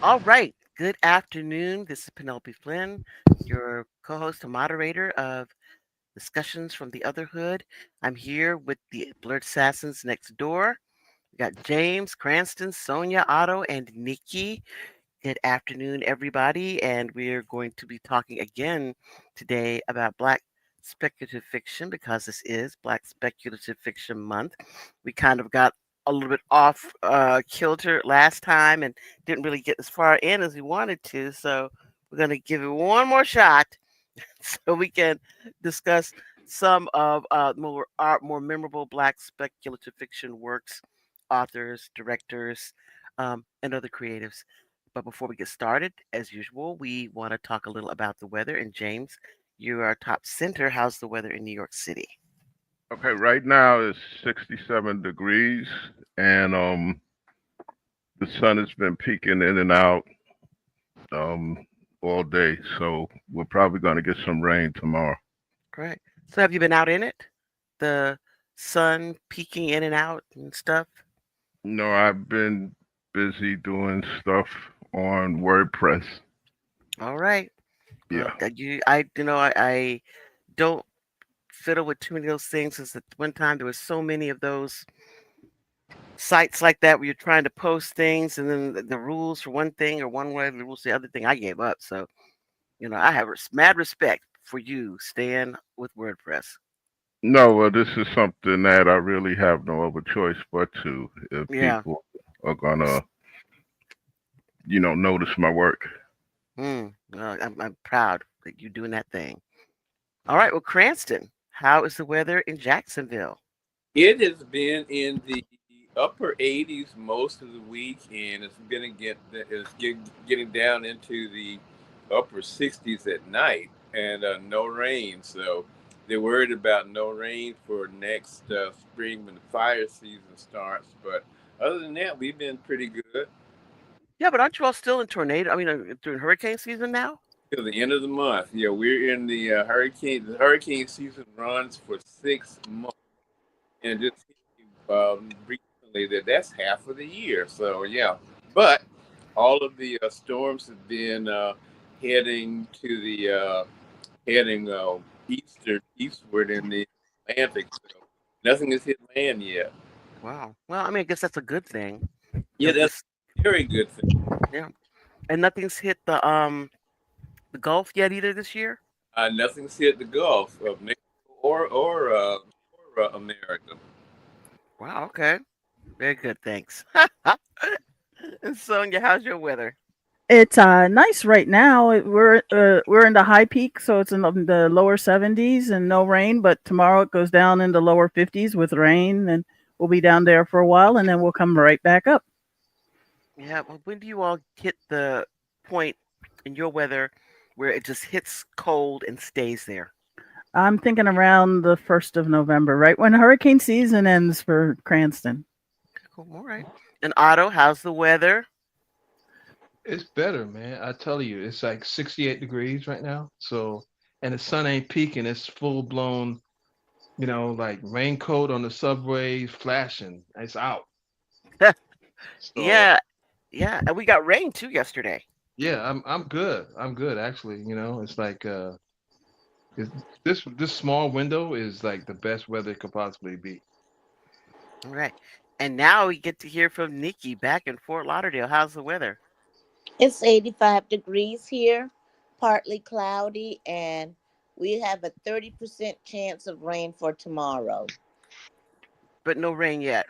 All right. Good afternoon. This is Penelope Flynn, your co host and moderator of Discussions from the Otherhood. I'm here with the Blerdsassins Next Door. We got James, Cranston, Sonia, Otto, and Nikki. Good afternoon, everybody. And we're going to be talking again today about Black speculative fiction because this is Black Speculative Fiction Month. We kind of got a little bit off kilter last time and didn't really get as far in as we wanted to. So we're going to give it one more shot so we can discuss some of more memorable Black speculative fiction works, authors, directors, and other creatives. But before we get started, as usual, we want to talk a little about the weather. And James, you are top center. How's the weather in New York City? Okay, right now it's 67 degrees, and the sun has been peeking in and out um, all day. So we're probably going to get some rain tomorrow. Great. So have you been out in it? The sun peeking in and out and stuff? No, I've been busy doing stuff on WordPress. All right. Yeah. I don't fiddle with too many of those things. Since at one time there was so many of those sites like that where you're trying to post things and then the rules for one thing or one way, the rules for the other thing. I gave up. So I have mad respect for you staying with WordPress. No, well, this is something that I really have no other choice but to if Yeah. people are going to, notice my work. I'm proud that you're doing that thing. All right. Well, Cranston, how is the weather in Jacksonville? It has been in the upper 80s most of the week, and getting down into the upper 60s at night, and no rain. So they're worried about no rain for next spring when the fire season starts. But other than that, we've been pretty good Yeah, but aren't you all still in tornado? I mean, during hurricane season now? till the end of the month. Yeah, we're in the hurricane. The hurricane season runs for 6 months, and just recently that's half of the year. So yeah, but all of the storms have been heading to the heading eastward in the Atlantic. So nothing has hit land yet. Wow. Well, I mean, I guess that's a good thing. Yeah, that's This, a very good thing. yeah, and nothing's hit the Gulf yet either this year. Nothing's hit the Gulf of Mexico or America. Wow. Okay. Very good. Thanks. And Sonia, how's your weather? It's nice right now. We're in the high peak, so it's in the lower 70s and no rain. But tomorrow it goes down in the lower 50s with rain, and we'll be down there for a while, and then we'll come right back up. Yeah. Well, when do you all hit the point in your weather where it just hits cold and stays there? I'm thinking around the 1st of November, right when hurricane season ends for Cranston. Cool. All right. And Otto, how's the weather? It's better, man. I tell you, it's like 68 degrees right now. So, and the sun ain't peaking. It's full blown, like raincoat on the subway flashing. It's out. So, Yeah. Yeah. And we got rain too yesterday. yeah, I'm good. I'm good actually. It's like it's, this small window is like the best weather it could possibly be. All right. And now we get to hear from Nikki back in Fort Lauderdale. How's the weather? It's 85 degrees here, partly cloudy, and we have a 30% chance of rain for tomorrow. But no rain yet.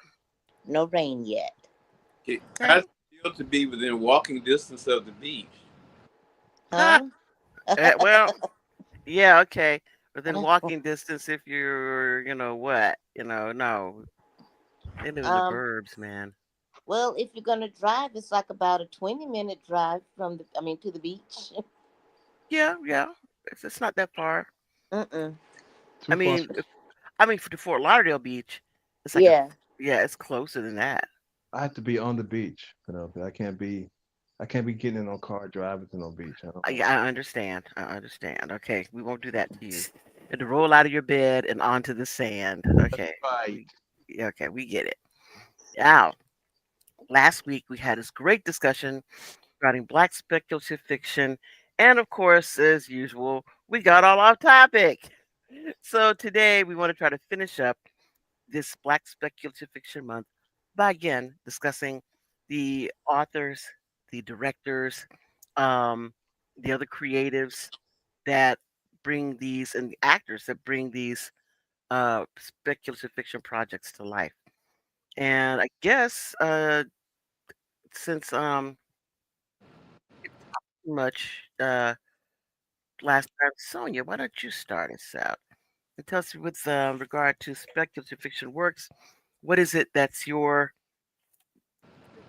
No rain yet. How's Okay. it feel to be within walking distance of the beach? Ha! Huh? Well, yeah, okay. Within walking distance if you're, no. They live in the um, burbs, man. well, if you're going to drive, it's like about a 20-minute drive to the beach. Yeah, yeah. It's not that far. Mm-mm. I Too far. mean, for the Fort Lauderdale beach, it's like Yeah. yeah, it's closer than that. I have to be on the beach. I can't be getting in no car driving to no beach. I don't know. Yeah, I understand. I understand. Okay, we won't do that to you. You have to roll out of your bed and onto the sand. Okay. Right. We, yeah, okay, we get it. Now, last week we had this great discussion writing Black speculative fiction. And of course, as usual, we got all off topic. So today we want to try to finish up this Black Speculative Fiction Month by again discussing the authors, the directors, um, the other creatives that bring these, and the actors that bring these speculative fiction projects to life. And I guess since much last time, Sonia, why don't you start us out and tell us with regard to speculative fiction works, what is it that's your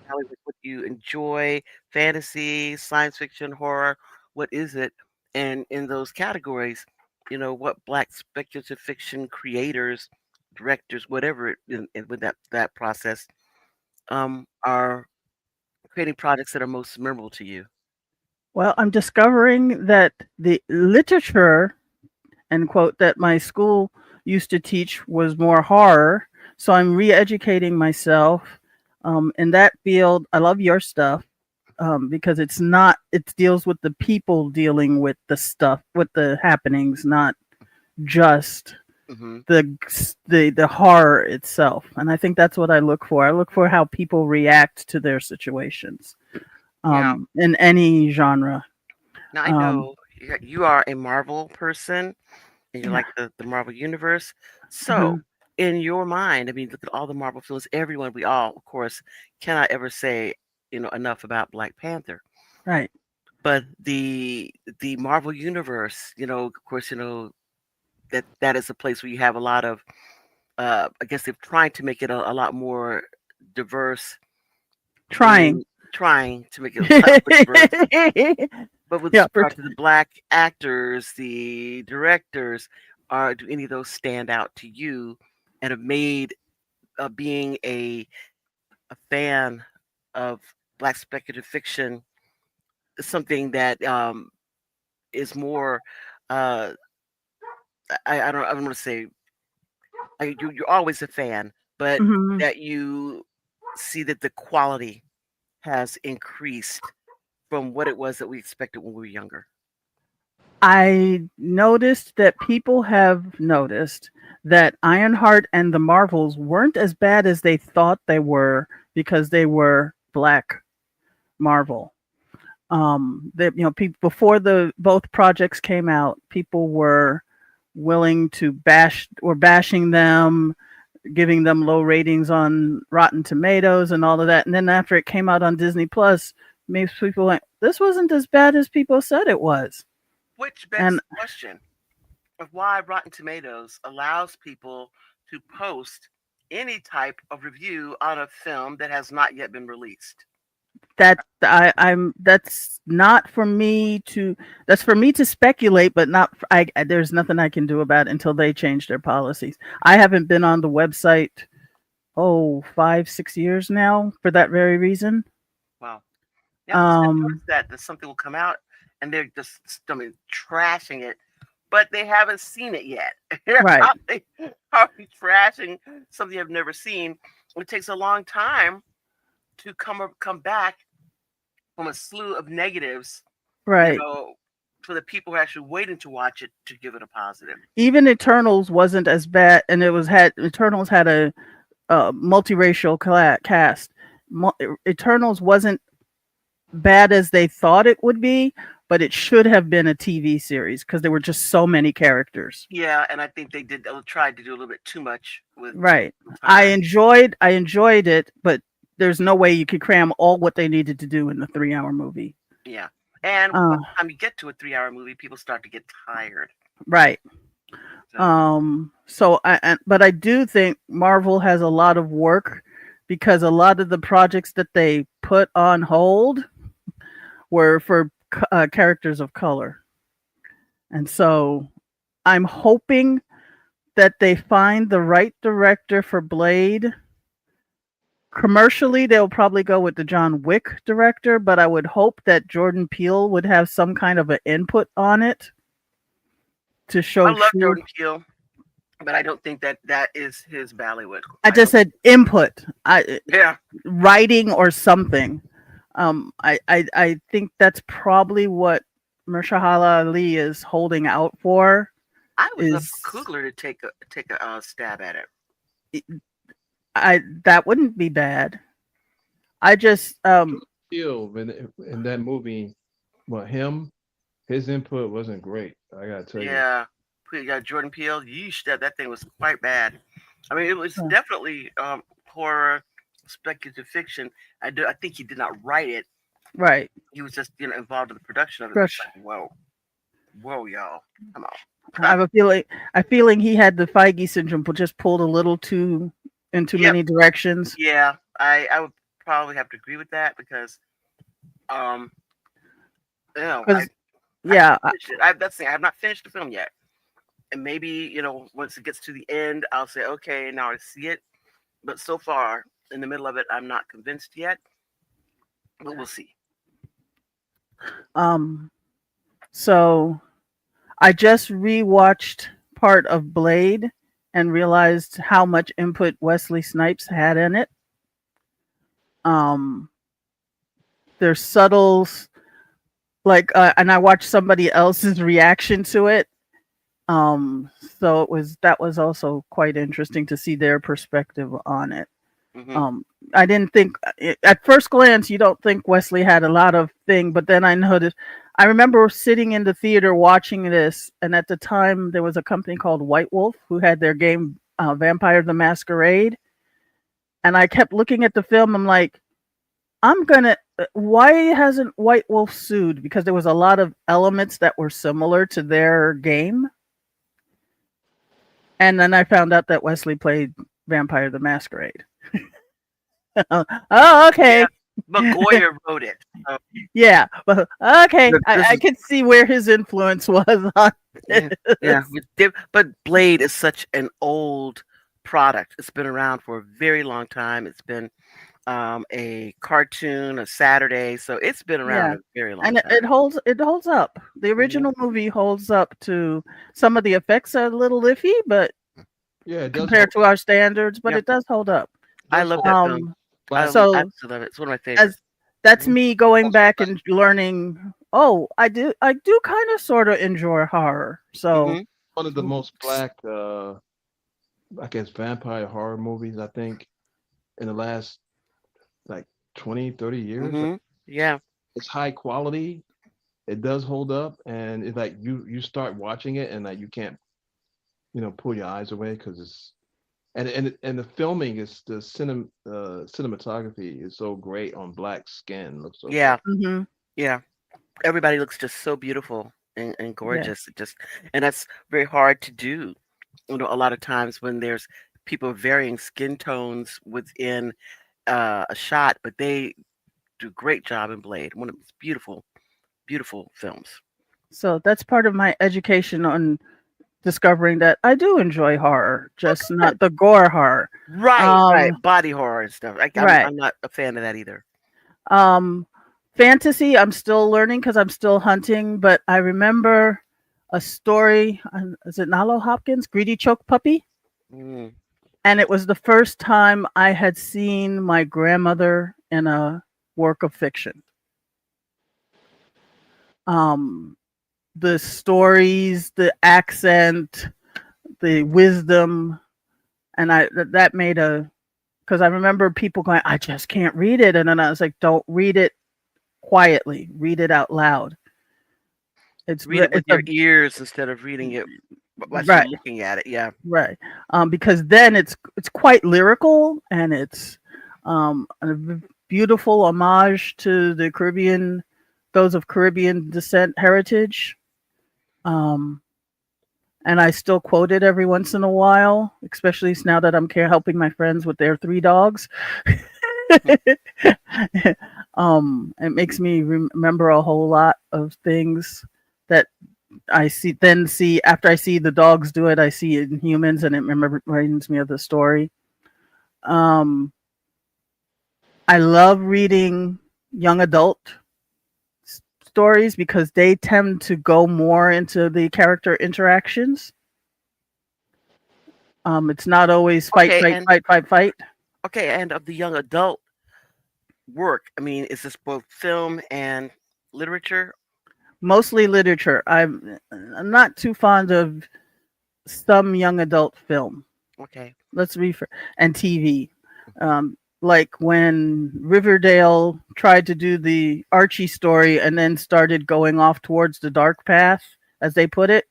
alley, like what you enjoy, fantasy, science fiction, horror, what is it? And in those categories, what Black speculative fiction creators, directors, whatever with that process, are creating projects that are most memorable to you. Well, I'm discovering that the literature, end quote, that my school used to teach was more horror. So I'm re-educating myself in that field. I love your stuff because it's not. It deals with the people dealing with the stuff, with the happenings, not just Hmm. the horror itself. And I think that's what I look for. I look for how people react to their situations Now, in any genre. now I Um, know you are a Marvel person and you yeah. like the Marvel universe. So, Mhm. in your mind, I mean, look at all the Marvel films. Everyone, we all, of course, cannot ever say enough about Black Panther. Right. But the Marvel universe, of course, that is a place where you have a lot of. I guess they've tried to make it a lot more diverse Trying. in trying to make it a lot more diverse. But with Yeah. regard to the black actors, the directors, do any of those stand out to you and have made being a fan of black speculative fiction something that is more, uh, I don't want to say you're always a fan, but Mhm. that you see that the quality has increased from what it was that we expected when we were younger. I noticed that people have noticed that Ironheart and the Marvels weren't as bad as they thought they were because they were Black Marvel. That people before the both projects came out, people were willing to bashing them, giving them low ratings on Rotten Tomatoes and all of that. And then after it came out on Disney Plus, maybe people went, "This wasn't as bad as people said it was." Which begs And the question of why Rotten Tomatoes allows people to post any type of review on a film that has not yet been released. I'm that's not for me to that's for me to speculate, but not there's nothing I can do about it until they change their policies. I haven't been on the website 5-6 years now for that very reason. Wow. Yeah, because I've Um, noticed that something will come out and they're just, I mean, trashing it, but they haven't seen it yet. right. How are you trashing something I've never seen? It takes a long time to come back from a slew of negatives, you Right. know, for the people who are actually waiting to watch it to give it a positive. Even Eternals wasn't as bad, and it was had Eternals had a multiracial cast. Eternals wasn't bad as they thought it would be, but it should have been a TV series because there were just so many characters. Yeah, and I think they tried to do a little bit too much with Right. time. I enjoyed it, but there's no way you could cram all what they needed to do in the 3-hour movie. Yeah, and by Uh, the time you get to a 3-hour movie, people start to get tired. right. So But I do think Marvel has a lot of work because a lot of the projects that they put on hold were for characters of color. And so I'm hoping that they find the right director for Blade. Commercially, they'll probably go with the John Wick director, but I would hope that Jordan Peele would have some kind of an input on it to I show love true. Jordan Peele, but I don't think that is his bailiwick. I I just don't. said input, Yeah, writing or something. I think that's probably what Marshala Ali is holding out for. I would love for Is Coogler to take a stab at it. I that wouldn't be bad. I just Feel in that movie, well, his input wasn't great. I gotta tell you. Yeah, you got Jordan Peele. Yeesh, that thing was quite bad. I mean, it was uh, definitely horror, speculative fiction. I think he did not write it. right. He was just involved in the production of it. But it's Crush. like, whoa, y'all, come I on. have a feeling he had the Feige syndrome, but just pulled a little too in too Yep, many directions. yeah, I would probably have to agree with that because um I Because I haven't yeah, finished it. That's the thing. I have not finished the film yet, and maybe once it gets to the end, I'll say okay, now I see it. But so far, in the middle of it, I'm not convinced yet. But we'll see. um, so I just rewatched part of Blade and realized how much input Wesley Snipes had in it. Um, there's subtle, and I watched somebody else's reaction to it. Um, so that was also quite interesting to see their perspective on it. Hmm. Um, I didn't think at first glance you don't think Wesley had a lot of thing, but then I noticed. I remember sitting in the theater watching this, and at the time there was a company called White Wolf who had their game Vampire the Masquerade, and I kept looking at the film. I'm like, I'm gonna. Why hasn't White Wolf sued? Because there was a lot of elements that were similar to their game, and then I found out that Wesley played Vampire the Masquerade. Oh, Yeah, okay. but Goya wrote it. So Yeah, well, okay. this I is can see where his influence was on yeah, yeah. this. But Blade is such an old product. It's been around for a very long time. It's been a cartoon, a Saturday, so it's been around Yeah, a very long and it, time. it holds up. The Hmm. original movie holds up to some of the effects are a little iffy, but Yeah, compared to our standards, but Yeah, it does hold up. I does love hold that film. Um, Black I so absolutely love it. It's one of my as favorites. that's Mhm. me going also back Black and learning. Oh, I do kind of sort of enjoy horror. So Mhm. one of the most black I guess vampire horror movies I think in the last like 20, 30 years. Mhm. Yeah. It's high quality. It does hold up, and it's like you start watching it and like you can't pull your eyes away because it's and the filming is cinematography is so great on black skin. Looks so Yeah. great. hmm Yeah. Everybody looks just so beautiful and yeah. gorgeous. And that's very hard to do. A lot of times when there's people of varying skin tones within a shot, but they do a great job in Blade. One of these beautiful, beautiful films. So that's part of my education on discovering that I do enjoy horror, Oh, just good. not the gore horror. Right. Um, Body horror and stuff. right. I'm not a fan of that either. Um, fantasy, I'm still learning because I'm still hunting, but I remember a story. Is it Nalo Hopkins, Greedy Choke Puppy? Mm. And it was the first time I had seen my grandmother in a work of fiction. Um, the stories, the accent, the wisdom, and that made a because I remember people going, I just can't read it, and then I was like, don't read it quietly, read it out loud. Read it with It's a your ears instead of reading it as you're right, looking at it. Yeah. right, because then it's quite lyrical and it's beautiful homage to the Caribbean, those of Caribbean descent heritage. Um, and I still quote it every once in a while, especially now that I'm helping my friends with their three dogs. It makes me remember a whole lot of things that I see after I see the dogs do it. I see it in humans, and it reminds me of the story. Um, I love reading young adult stories because they tend to go more into the character interactions. It's not always fight, Okay. fight, And fight, fight, fight. okay. And of the young adult work? I mean, is this both film and literature? Mostly literature. I'm not too fond of some young adult film. Okay. Let's be fair, and TV. Like when Riverdale tried to do the Archie story and then started going off towards the dark path, as they put it,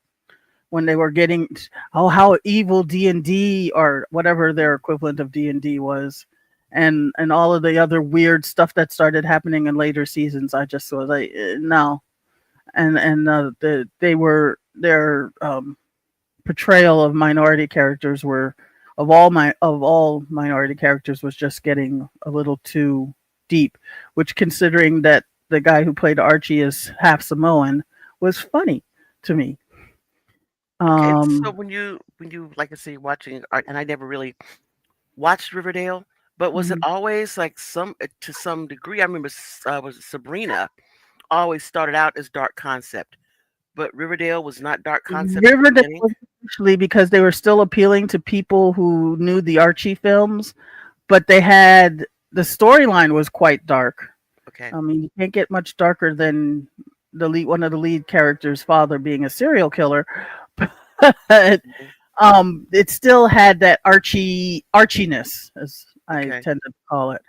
when they were getting how evil D&D or whatever their equivalent of D&D was, and all of the other weird stuff that started happening in later seasons. I just was like, no. They were their portrayal of minority characters were of all minority characters was just getting a little too deep, which considering that the guy who played Archie is half Samoan was funny to me. Okay. So um when you like I say watching art, and I never really watched Riverdale, but was it mhm. always like some to some degree? I remember was it Sabrina always started out as dark concept, but Riverdale was not dark concept at the Riverdale beginning. was actually because they were still appealing to people who knew the Archie films, but they had the storyline was quite dark. Okay. I mean, you can't get much darker than one of the lead characters' father being a serial killer. But Mhm. it still had that Archiness, as I Okay. tend to call it.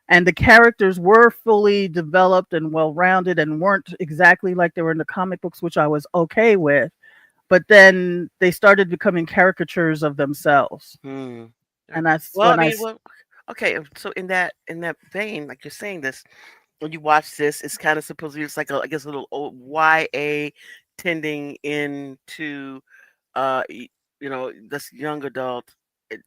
And the characters were fully developed and well rounded and weren't exactly like they were in the comic books, which I was okay with. But then they started becoming caricatures of themselves. Hmm. Right. And that's Well, I when mean, well, okay. So in that vein, like you're saying this, when you watch this, it's kind of supposedly it's like I guess a little YA tending into y- this young adult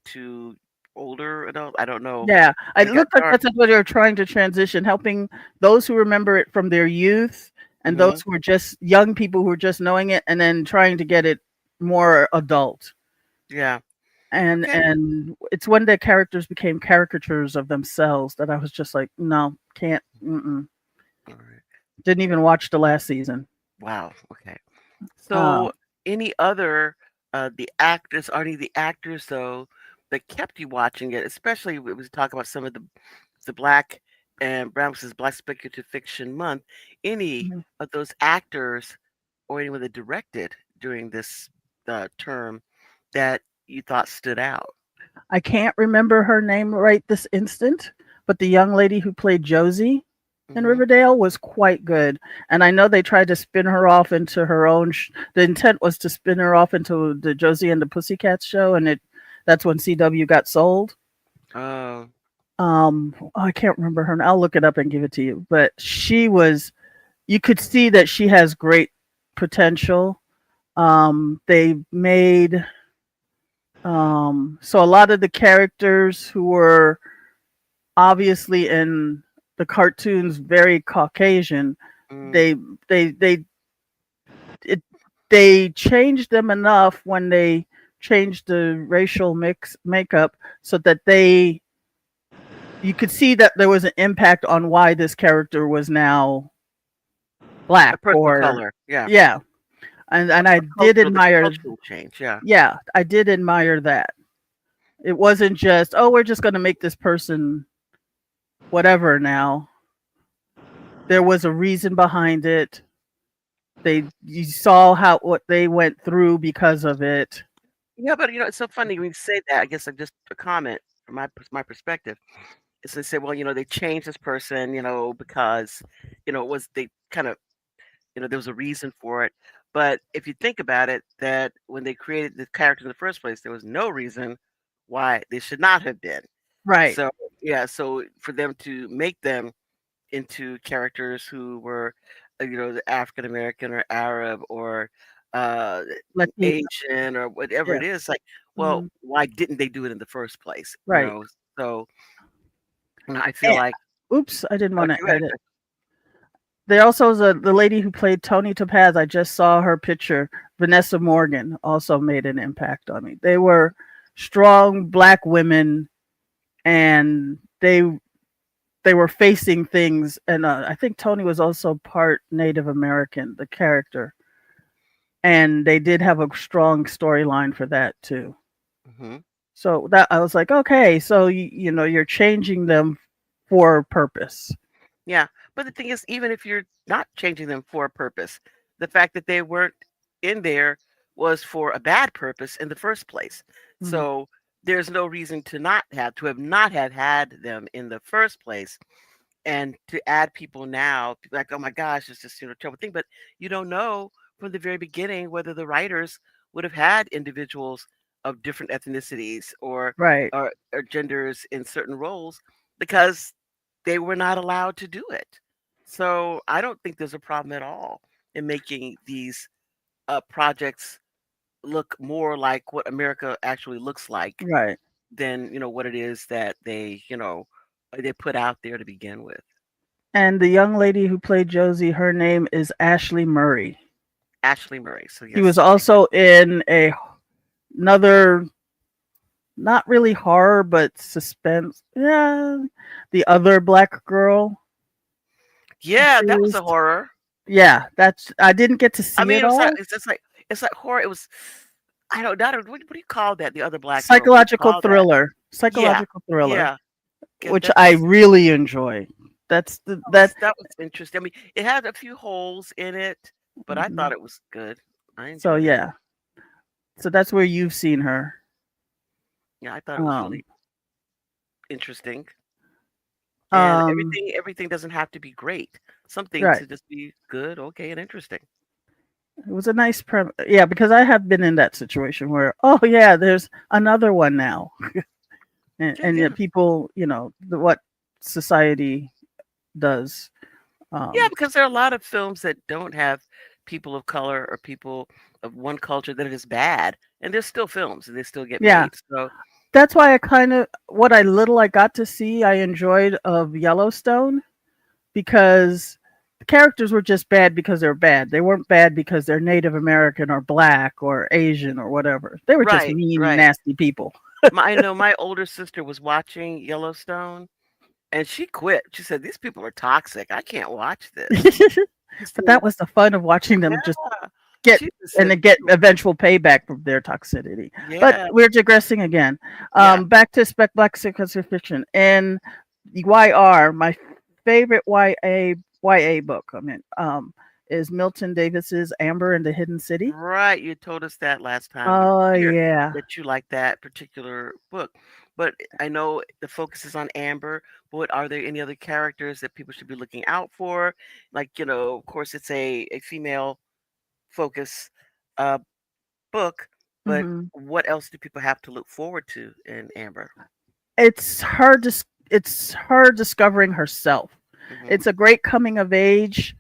to older adult. I don't know. yeah, it It got looked like dark. that's what they were trying to transition, helping those who remember it from their youth and Hmm. those who were just young people who were just knowing it and then trying to get it more adult. Yeah. Okay. And it's when the characters became caricatures of themselves that I was just like, no, can't. All right. Didn't even watch the last season. Wow. Okay. Uh, So, any other are any of the actors though that kept you watching it? Especially we was talk about some of the Black and Brown versus Black Speculative Fiction Month. Any mhm. of those actors or anyone that directed during this term that you thought stood out? I can't remember her name right this instant, but the young lady who played Josie in Hmm. Riverdale was quite good. And I know they tried to spin her off into her own. The intent was to spin her off into the Josie and the Pussycats show, and that's when CW got sold. Oh, I can't remember her. I'll look it up and give it to you. But she was. You could see that she has great potential. They made so a lot of the characters who were obviously in the cartoons very Caucasian. mm, They they they it, they changed them enough when they changed the racial makeup so that they you could see that there was an impact on why this character was now a black person of or color. Yeah, yeah. And I did the admire cultural change. Yeah. yeah, I did admire that. It wasn't just, oh, we're just going to make this person whatever now. There was a reason behind it. You saw how what they went through because of it. Yeah, but it's so funny when you say that. I guess like just a comment from my perspective is they say, well, they changed this person, because it was they kind of there was a reason for it. But if you think about it, that when they created the character in the first place, there was no reason why they should not have been. Right. So yeah, so for them to make them into characters who were, the African American or Arab or uh, Latina. Asian or whatever Yeah. it is, like, well, Mhm. why didn't they do it in the first place? Right. So I feel And, like oops, I didn't want okay, to go ahead. edit. There also was the lady who played Tony Topaz. I just saw her picture. Vanessa Morgan also made an impact on me. They were strong black women, and they were facing things. And I think Tony was also part Native American, the character, and they did have a strong storyline for that too. Hmm. So that I was like, okay, so you're changing them for a purpose. Yeah, but the thing is, even if you're not changing them for a purpose, the fact that they weren't in there was for a bad purpose in the first place. Mhm. So there's no reason to not have had them in the first place, and to add people now, people like, oh my gosh, it's just a terrible thing. But you don't know from the very beginning whether the writers would have had individuals of different ethnicities Right. or genders in certain roles because they were not allowed to do it. So I don't think there's a problem at all in making these projects look more like what America actually looks like Right. than what it is that they put out there to begin with. And the young lady who played Josie, her name is Ashley Murray. Ashley Murray. So She was yes, okay. also in another, not really horror, but suspense. Yeah, the other black girl Yeah, that was series. a horror. Yeah, that's, I didn't get to I see mean, it all. it's like horror. It was I don't know what do you call that? The other black girl. What do you Psychological call that? thriller. Yeah, Psychological thriller, yeah. which I That's really enjoy. That's the that. that was interesting. I mean, it had a few holes in it, but I Mhm. thought it was good. I So enjoyed it. yeah, so that's where you've seen her. Yeah, I thought it was Um, really interesting. And um, everything doesn't have to be great. Some things right. should just be good, okay, and interesting. It was a nice yeah, because I have been in that situation where, oh yeah, there's another one now, Yeah, and yeah. yet people, what society does. Yeah, Um, because there are a lot of films that don't have people of color or people of one culture that is bad, and they're still films and they still get yeah, made. So, that's why I kind of, what I little I got to see, I enjoyed of Yellowstone, because the characters were just bad because they're bad. They weren't bad because they're Native American or black or Asian or whatever. They were just right, mean, right. nasty people. I know my older sister was watching Yellowstone and she quit. She said, "These people are toxic. I can't watch this." She But that said, was the fun of watching them just "Yeah." get, She just and said, then get eventual payback from their toxicity. But "Yeah, we're digressing again. yeah, Back to Black Speculative Fiction. In YR, my favorite YA book, is Milton Davis's Amber and the Hidden City. right." You told us that last time we were Oh here yeah. that you like that particular book. But I know the focus is on Amber. But are there any other characters that people should be looking out for? Like, of course, it's a female focus uh, book, but Hmm. what else do people have to look forward to in Amber? It's her discovering herself. Hmm. It's a great coming of age,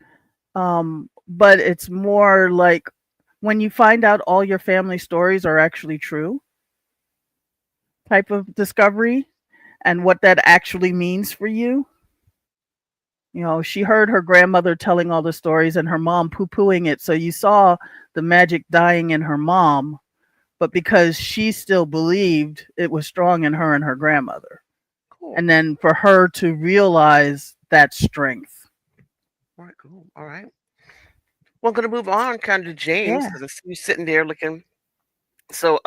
but it's more like when you find out all your family stories are actually true type of discovery, and what that actually means for you. She heard her grandmother telling all the stories and her mom poo pooing it. So you saw the magic dying in her mom, but because she still believed, it was strong in her and her grandmother. Cool. And then for her to realize that strength. All right, cool. All right. Well, I'm going to move on kind of to James Yeah. because I see you sitting there looking. So,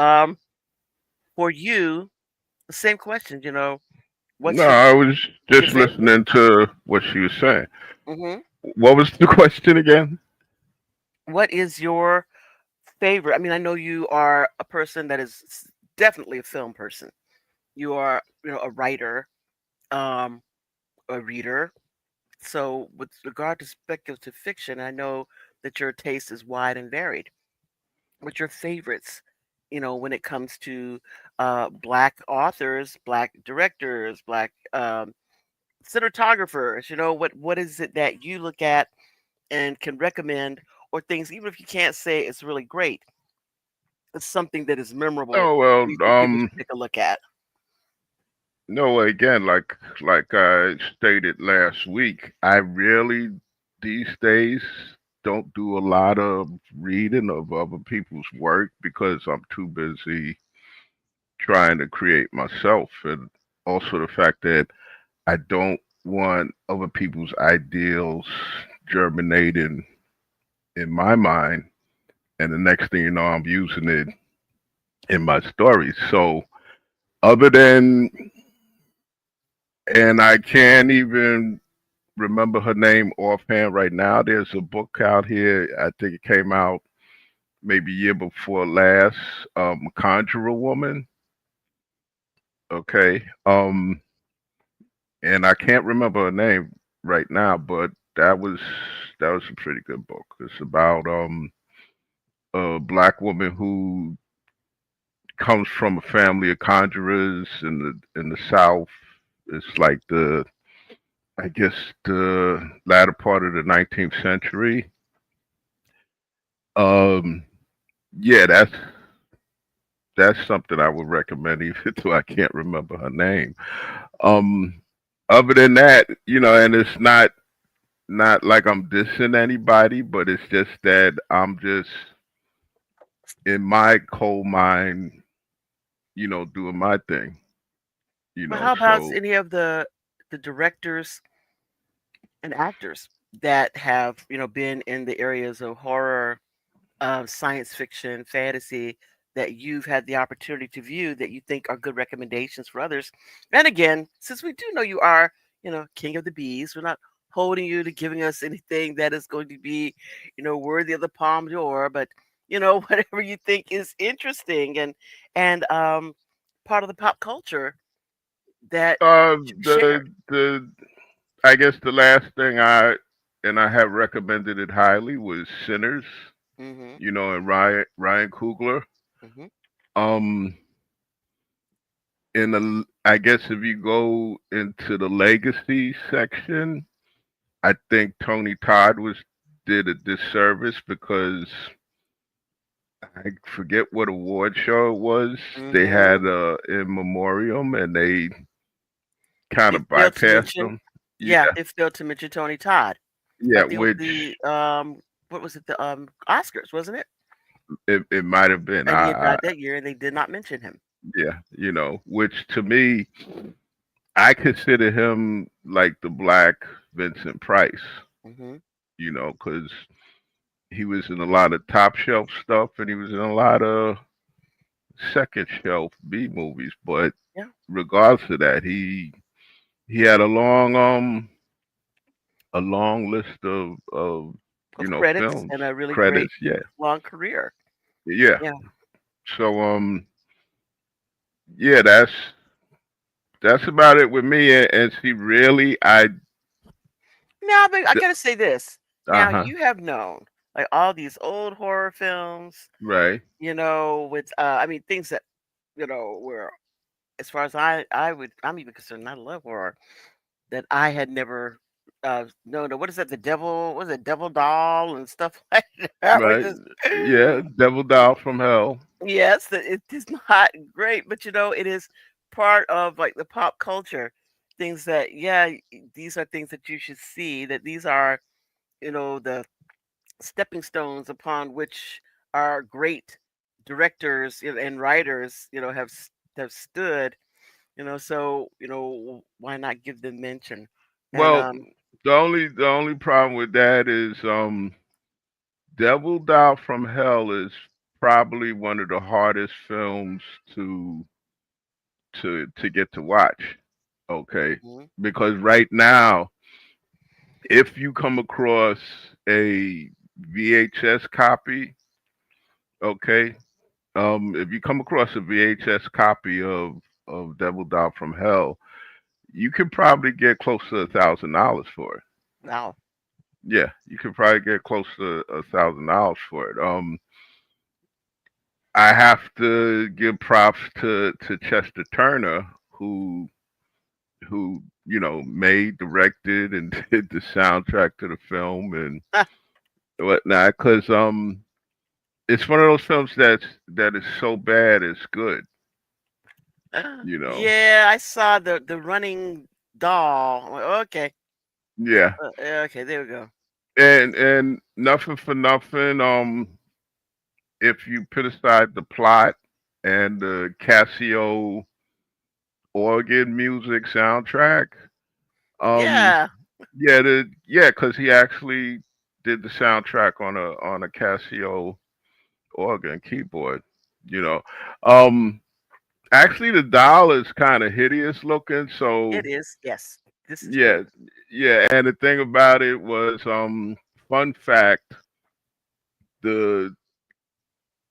for you, the same question, No, what's I was your just favorite? listening to what she was saying. Hmm. What was the question again? What is your favorite? I mean, I know you are a person that is definitely a film person. You are, a writer, um, a reader. So, with regard to speculative fiction, I know that your taste is wide and varied. What's your favorites? When it comes to black authors, black directors, black cinematographers. What is it that you look at and can recommend, or things, even if you can't say it's really great, it's something that is memorable Oh for you well, think people should take a look at. no, again, like I stated last week, I really these days don't do a lot of reading of other people's work because I'm too busy trying to create myself, and also the fact that I don't want other people's ideals germinating in my mind, and the next thing you know, I'm using it in my stories. So, other than, and I can't even remember her name offhand right now. There's a book out here. I think it came out maybe year before last. Conjurer Woman. Okay. And I can't remember her name right now, but that was a pretty good book. It's about a black woman who comes from a family of conjurers in the South. It's like the I guess the latter part of the 19th century. Um, yeah, that's something I would recommend, even though I can't remember her name. Um, other than that, and it's not like I'm dissing anybody, but it's just that I'm just in my coal mine, doing my thing. Well, how about So any of the directors and actors that have been in the areas of horror, science fiction, fantasy that you've had the opportunity to view that you think are good recommendations for others? And again, since we do know you are, king of the bees, we're not holding you to giving us anything that is going to be, worthy of the Palme d'Or, but whatever you think is interesting and part of the pop culture that you should share. the I guess the last thing I have recommended it highly was Sinners, Hmm. and Ryan Coogler. Hmm. Um, I guess if you go into the legacy section, I think Tony Todd was did a disservice because I forget what award show it was. They Hmm. had in memoriam and they kind They of failed to bypassed mention, them. Yeah, yeah, they failed to mention Tony Todd. I yeah, think it was which the what was it? The Oscars, wasn't it? it might have been. And he had died that year, and they did not mention him. Yeah, which to me, I consider him like the black Vincent Price, Hmm. because he was in a lot of top shelf stuff and he was in a lot of second shelf B movies. But Yeah, regardless of that, he had a long list of of credits films and a really great credits. Yeah, long career. yeah. Yeah. So yeah, that's about it with me. And see, really, Now, but I gotta say this. uh Now, huh, you have known like all these old horror films, right, with I mean things that were as far as I'm even concerned. I love horror that I had never no, what is that? The devil, what is it, devil doll and stuff like that. Which right, is yeah, Devil Doll from Hell. yes, it is not great, but it is part of like the pop culture things that these are things that you should see. That these are the stepping stones upon which our great directors and writers have stood. So why not give them mention? And Well, the only problem with that is Devil Doll from Hell is probably one of the hardest films to to get to watch. Okay, mhm. because right now, if you come across a VHS copy, okay, if you come across a VHS copy of Devil Doll from Hell, you could probably get close to $1,000 for it. Wow. Yeah, you could probably get close to $1,000 for it. I have to give props to Chester Turner, who made, directed, and did the soundtrack to the film and whatnot. Because it's one of those films that is so bad it's good. You know. Yeah, I saw the running doll. I'm like, okay, Yeah, okay, there we go. and nothing for nothing. If you put aside the plot and the Casio organ music soundtrack, um, Yeah. because he actually did the soundtrack on a Casio organ keyboard. You know, um, actually the doll is kind of hideous looking, so It is, yes. This is Yeah, true. yeah. And the thing about it was, fun fact, the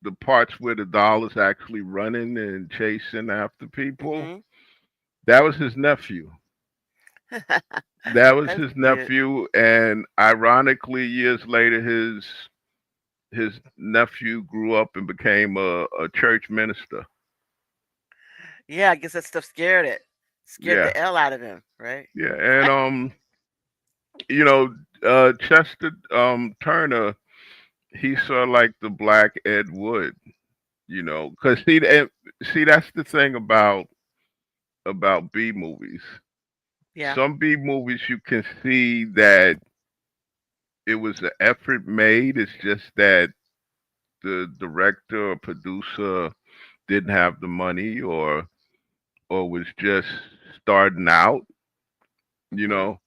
the parts where the doll is actually running and chasing after people, Hmm. that was his nephew. That was That's his cute. nephew, and ironically, years later, his nephew grew up and became a church minister. Yeah, I guess that stuff scared Yeah, the L out of him, right? yeah, and you know, Chester Turner, he saw like the black Ed Wood, because see that's the thing about B movies. Yeah. Some B movies you can see that it was an effort made. It's just that the director or producer didn't have the money or was just starting out, you Hmm. know.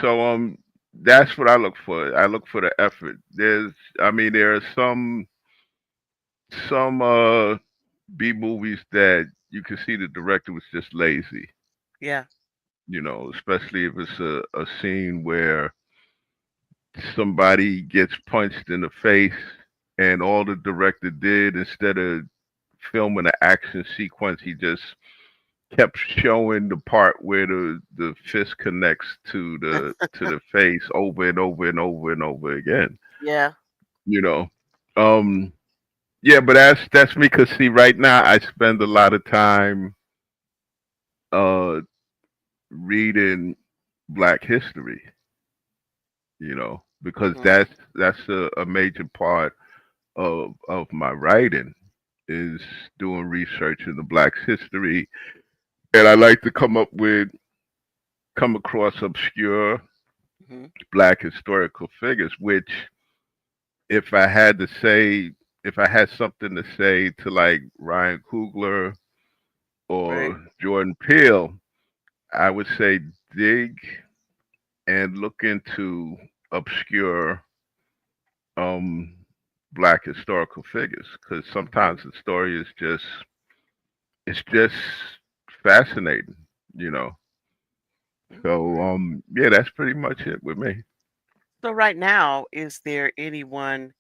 So that's what I look for. I look for the effort. There are some B movies that you can see the director was just lazy, Yeah. especially if it's a scene where somebody gets punched in the face and all the director did instead of filming an action sequence, he just kept showing the part where the fist connects to the face over and over and over and over again. Yeah. You know, um, yeah, but that's me. Cause see, right now I spend a lot of time uh reading Black history. Because Hmm. that's a major part of my writing is doing research into Black history, and I like to come across obscure Hmm. Black historical figures, which if I had to say, if I had something to say to like Ryan Coogler Right. or Jordan Peele, I would say dig and look into obscure um, Black historical figures because Hmm. sometimes the story is just fascinating, you know. So yeah, that's pretty much it with me. So right now, is there anyone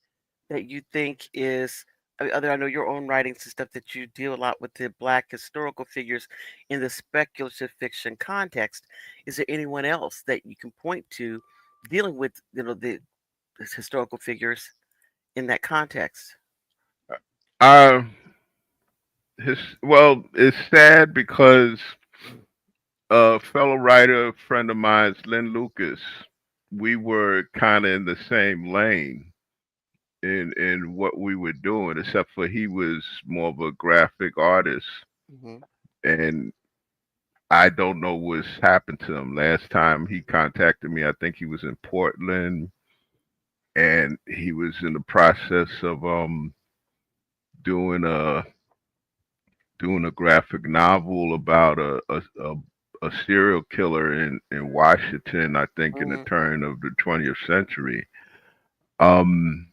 that you think is other I know your own writings and stuff that you deal a lot with the black historical figures in the speculative fiction context. Is there anyone else that you can point to dealing with, these historical figures in that context? Uh, it's sad because a fellow writer, friend of mine, Lynn Lucas, we were kind of in the same lane in what we were doing, except for he was more of a graphic artist, Hmm. and I don't know what's happened to him. Last time he contacted me, I think he was in Portland, and he was in the process of doing a doing a graphic novel about a serial killer in Washington, I think in the Hmm. turn of the 20th century. Um,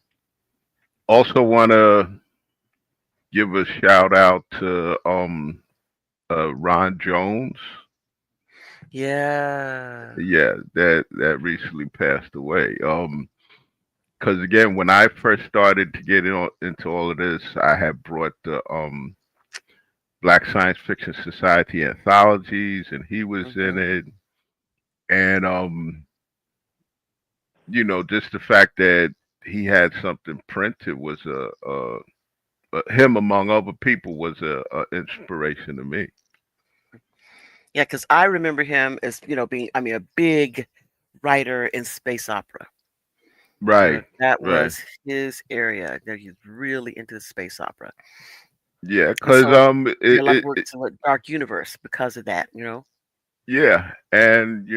Also want to give a shout out to Ron Jones. Yeah. Yeah, that recently passed away. Because again, when I first started to get into all of this, I had brought the Black Science Fiction Society anthologies, and he was in Hmm. it. And just the fact that he had something printed was him among other people was a inspiration to me. Yeah, because I remember him as, being, I mean, a big writer in space opera. Right, That right. was his area. He's really into space opera. Yeah, And cause so he did a lot of work to the Dark Universe because of that. yeah, and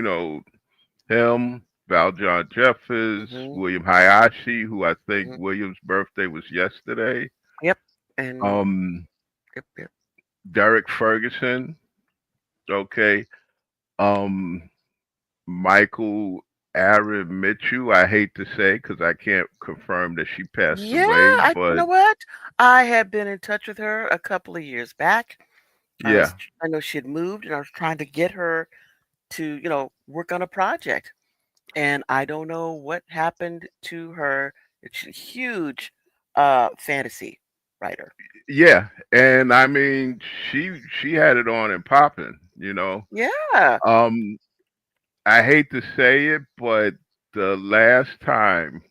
him, Valjean Jeffers, Hmm. William Hayashi, who I think Hmm. William's birthday was yesterday. Yep. And Um, yep, yep. Derek Ferguson, okay. Um, Michael Aaron Mitchell. I hate to say because I can't confirm that she passed Yeah, away, you but know what? I had been in touch with her a couple of years back. yeah, I know she had moved, and I was trying to get her to, work on a project. And I don't know what happened to her. It's a huge fantasy writer. Yeah, and I mean, she had it on and popping. Yeah. Um, I hate to say it, but the last time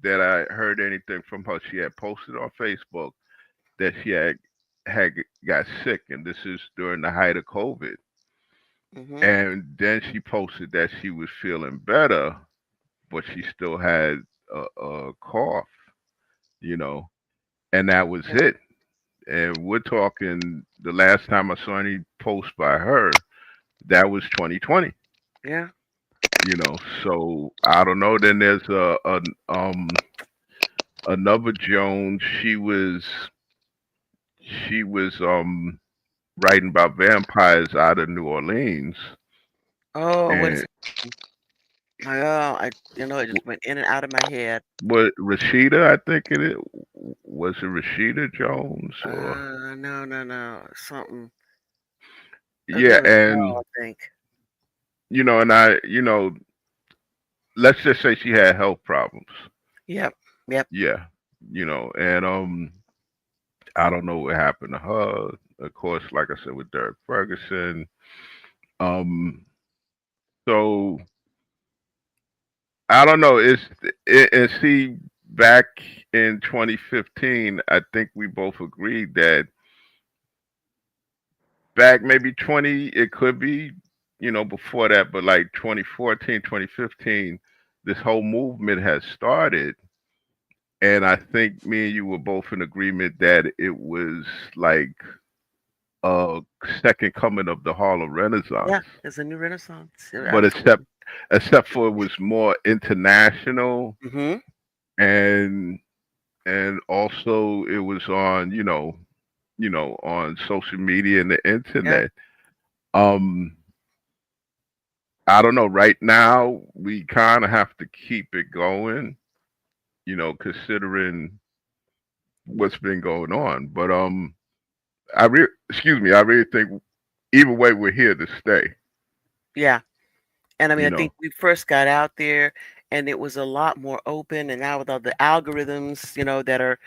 that I heard anything from her, she had posted on Facebook that she had got sick, and this is during the height of COVID. Mhm. And then she posted that she was feeling better, but she still had a cough, you know, and that was Yeah. it. And we're talking the last time I saw any post by her, that was 2020. Yeah. So I don't know. Then there's another Jones. She was writing about vampires out of New Orleans, Oh, what is and it? Oh, it just went in and out of my head. what Rashida, I think it is. Was it Rashida Jones or No, no, no. Something. It yeah, begins with and L, I think. and let's just say she had health problems. Yep. Yep. Yeah, and I don't know what happened to her. Of course, like I said with Derek Ferguson. Um, so I don't know. And see, back in 2015, I think we both agreed that back maybe 20, it could be, before that, but like 2014, 2015, this whole movement has started. And I think me and you were both in agreement that it was like a second coming of the Harlem Renaissance. Yeah. There's a new renaissance. Yeah, But except absolutely. except for it was more international, Mhm. and also it was on, on social media and the Yeah. internet. Um I don't know. Right now, we kind of have to keep it going, considering what's been going on. But excuse me, I really think either way we're here to stay. Yeah. And I mean, You I know, think we first got out there and it was a lot more open. And now with all the algorithms, that are,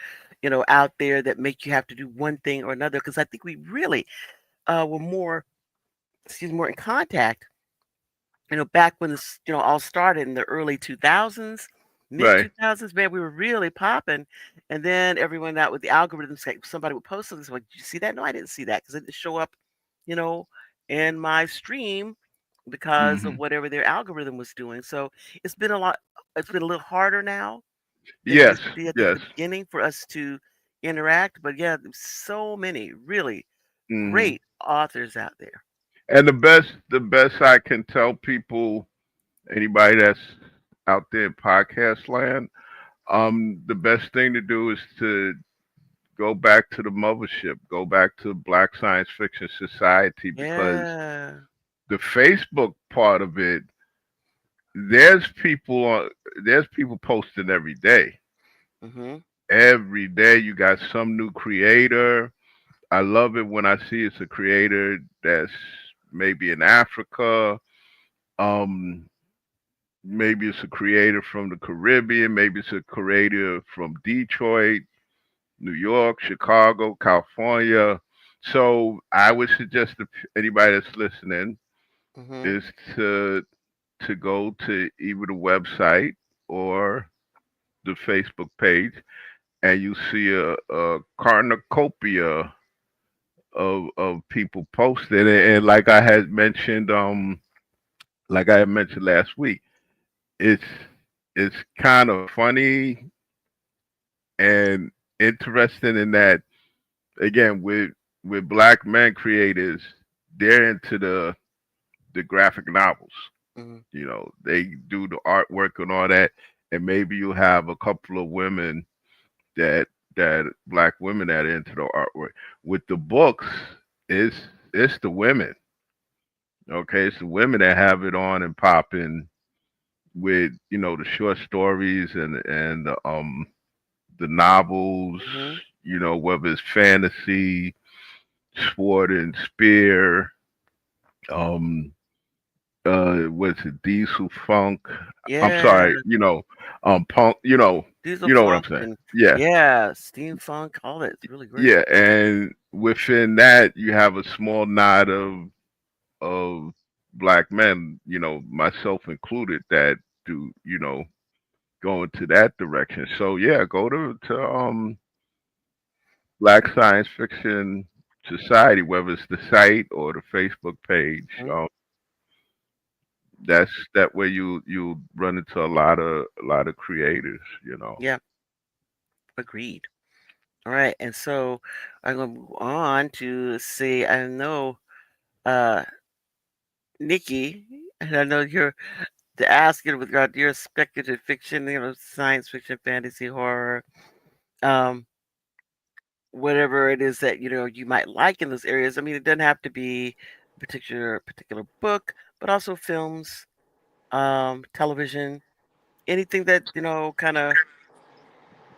out there that make you have to do one thing or another, because I think we really were more, more in contact, back when this, all started in the early 2000s, mid right? 2000s, man, we were really popping. And then everyone out with the algorithms, like somebody would post something, like, did you see that? No, I didn't see that because it didn't show up, you know, in my stream because of Hmm. whatever their algorithm was doing. So it's been a lot, it's been a little harder now than it Yes, used to be, I think, at yes. the beginning for us to interact. But yeah, there's so many really Hmm. great authors out there. And the best I can tell people, anybody that's out there in podcast land, the best thing to do is to go back to the mothership, go back to Black Science Fiction Society, because Yeah. the Facebook part of it, there's people on, there's people posting every day. Hmm. Every day you got some new creator. I love it when I see it's a creator that's maybe in Africa. Um, maybe it's a creator from the Caribbean. Maybe it's a creator from Detroit, New York, Chicago, California. So I would suggest to anybody that's listening Hmm. is to go to either the website or the Facebook page, and you see a cornucopia of people posted. And like I had mentioned last week, it's it's kind of funny and interesting in that, again, with black men creators, they're into the graphic novels. Hmm. They do the artwork and all that, and maybe you have a couple of women that black women that are into the artwork. With the books, it's it's the women. Okay, it's the women that have it on and popping with, the short stories and the novels. Hmm. Whether it's fantasy, sword and spear, um, what's it, Diesel Funk? I'm Yeah, sorry, Punk. diesel You know what I'm funk saying? and Yeah, yeah, steam funk, all that. It's really great. yeah. And within that, you have a small knot of black men, myself included, that do go into that direction. So yeah, go to Black Science Fiction Society, whether it's the site or the Facebook page. Mhm. That's that way you run into a lot of creators. Yeah, agreed. All right, and so I'm gonna move on to say I know uh Nikki, and I know you're to ask you with regard to your speculative fiction, science fiction, fantasy, horror, um, whatever it is that you might like in those areas. I mean, it doesn't have to be a particular book, but also films, television, anything that kind of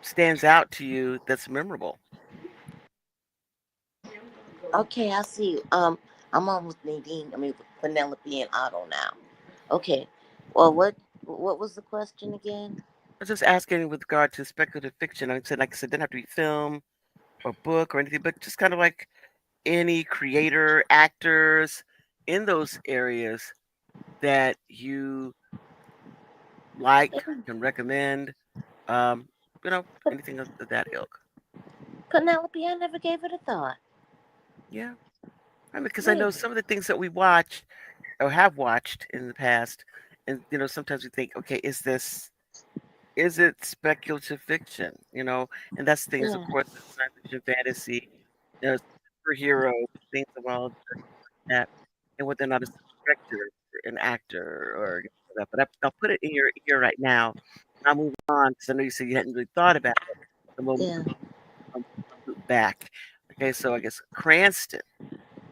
stands out to you that's memorable. Okay, I see. I'm on with Nadine. I mean, with Penelope and Otto now. Okay. Well, what was the question again? I was just asking with regard to speculative fiction. Like I said, it doesn't have to be film or book or anything, but just kind of like any creator, actors in those areas that you like, can recommend, um, anything of that ilk. Penelope, I never gave it a thought. Yeah. I mean, because I know Really? some of the things that we watch or have watched in the past, and sometimes we think, okay, is it speculative fiction? And that's things, of Yeah. course, science fiction, fantasy, superhero things of all that, and whether or not it's a director, an actor, or that. But I'll put it in your ear right now. I'll move on because I know you said you hadn't really thought about it. The moment Yeah. I'm back. Okay, so I guess Cranston.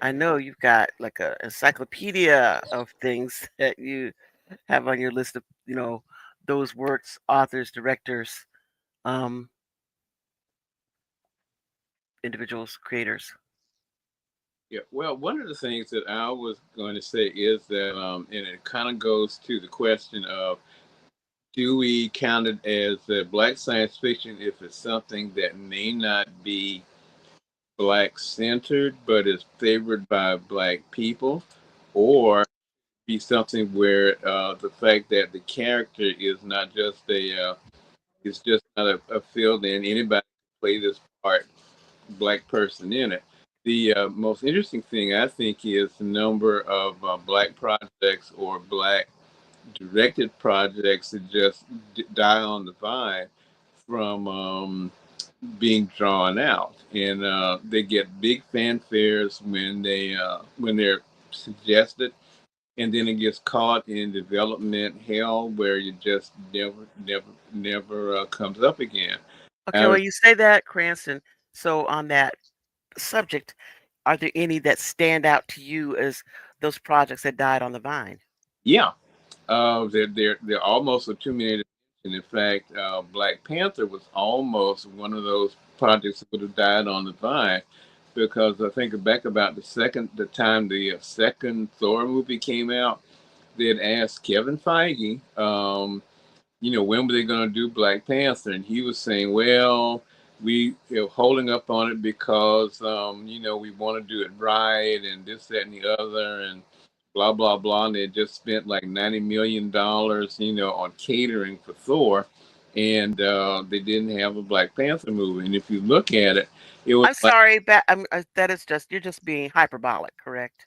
I know you've got like a encyclopedia of things that you have on your list of, those works, authors, directors, um, individuals, creators. Yeah, well, one of the things that I was going to say is that, and it kind of goes to the question of, do we count it as black science fiction if it's something that may not be black centered but is favored by black people, or be something where the fact that the character is not just it's just not a field in anybody can play this part, black person in it. The most interesting thing I think is the number of black projects or black directed projects that just die on the vine from being drawn out, and they get big fanfares when they're suggested, and then it gets caught in development hell where you just never comes up again. Okay, I, well, you say that, Cranston. So on that subject, are there any that stand out to you as those projects that died on the vine? yeah, they're almost a too many to mention. In fact, Black Panther was almost one of those projects that would have died on the vine, because I think back about the time the second Thor movie came out, they had asked Kevin Feige, when were they going to do Black Panther? And he was saying, well, we holding up on it because, we want to do it right and this, that, and the other, and blah, blah, blah. And they just spent like $90 million, on catering for Thor. And they didn't have a Black Panther movie. And if you look at it, it was I'm like, sorry, that is just you're just being hyperbolic, correct?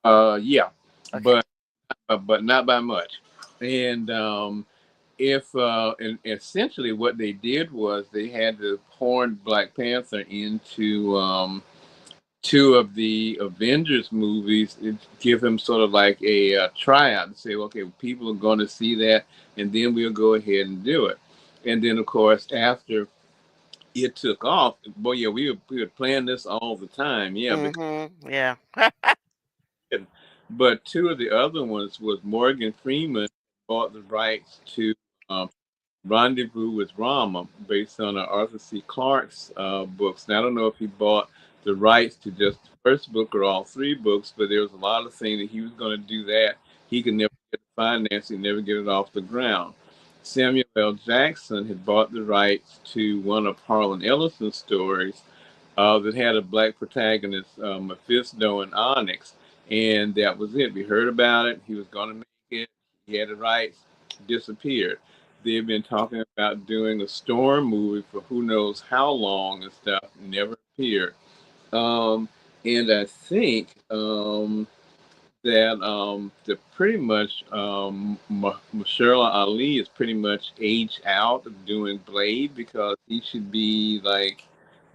yeah, Okay. but not by much. And if and essentially what they did was they had to horn Black Panther into two of the Avengers movies and give him sort of like a tryout and say, okay, people are going to see that, and then we'll go ahead and do it. And then, of course, after it took off, boy, yeah, we were playing this all the time, yeah. Mm-hmm. Yeah. But two of the other ones was Morgan Freeman bought the rights to um, Rendezvous with Rama, based on Arthur C. Clarke's books. Now, I don't know if he bought the rights to just the first book or all three books, but there was a lot of things that he was going to do that. He could never financing, never get it off the ground. Samuel L. Jackson had bought the rights to one of Harlan Ellison's stories that had a black protagonist, Mephisto and Onyx, and that was it. We heard about it. He was going to make it. He had the rights. Disappeared. They've been talking about doing a Storm movie for who knows how long and stuff. Never appeared. Um, and I think that the pretty much Mahershala Ali is pretty much aged out of doing Blade because he should be like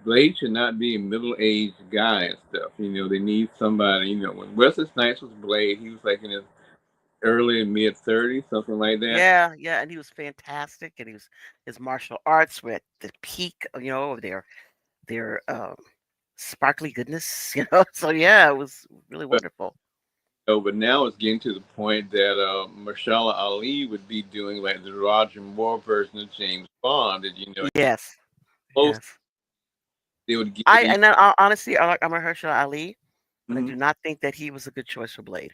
Blade should not be a middle aged guy and stuff. You know, they need somebody. You know, when Wesley Snipes was Blade, he was like in his early and mid 30s, something like that. Yeah, yeah, and he was fantastic, and his martial arts were at the peak, of their sparkly goodness, So yeah, it was really But wonderful. but now it's getting to the point that Mahershala Ali would be doing like the Roger Moore version of James Bond, and you know, Yes, most yes. they would give I him. and then, honestly, I like Mahershala Ali, but I Mhm. do not think that he was a good choice for Blade.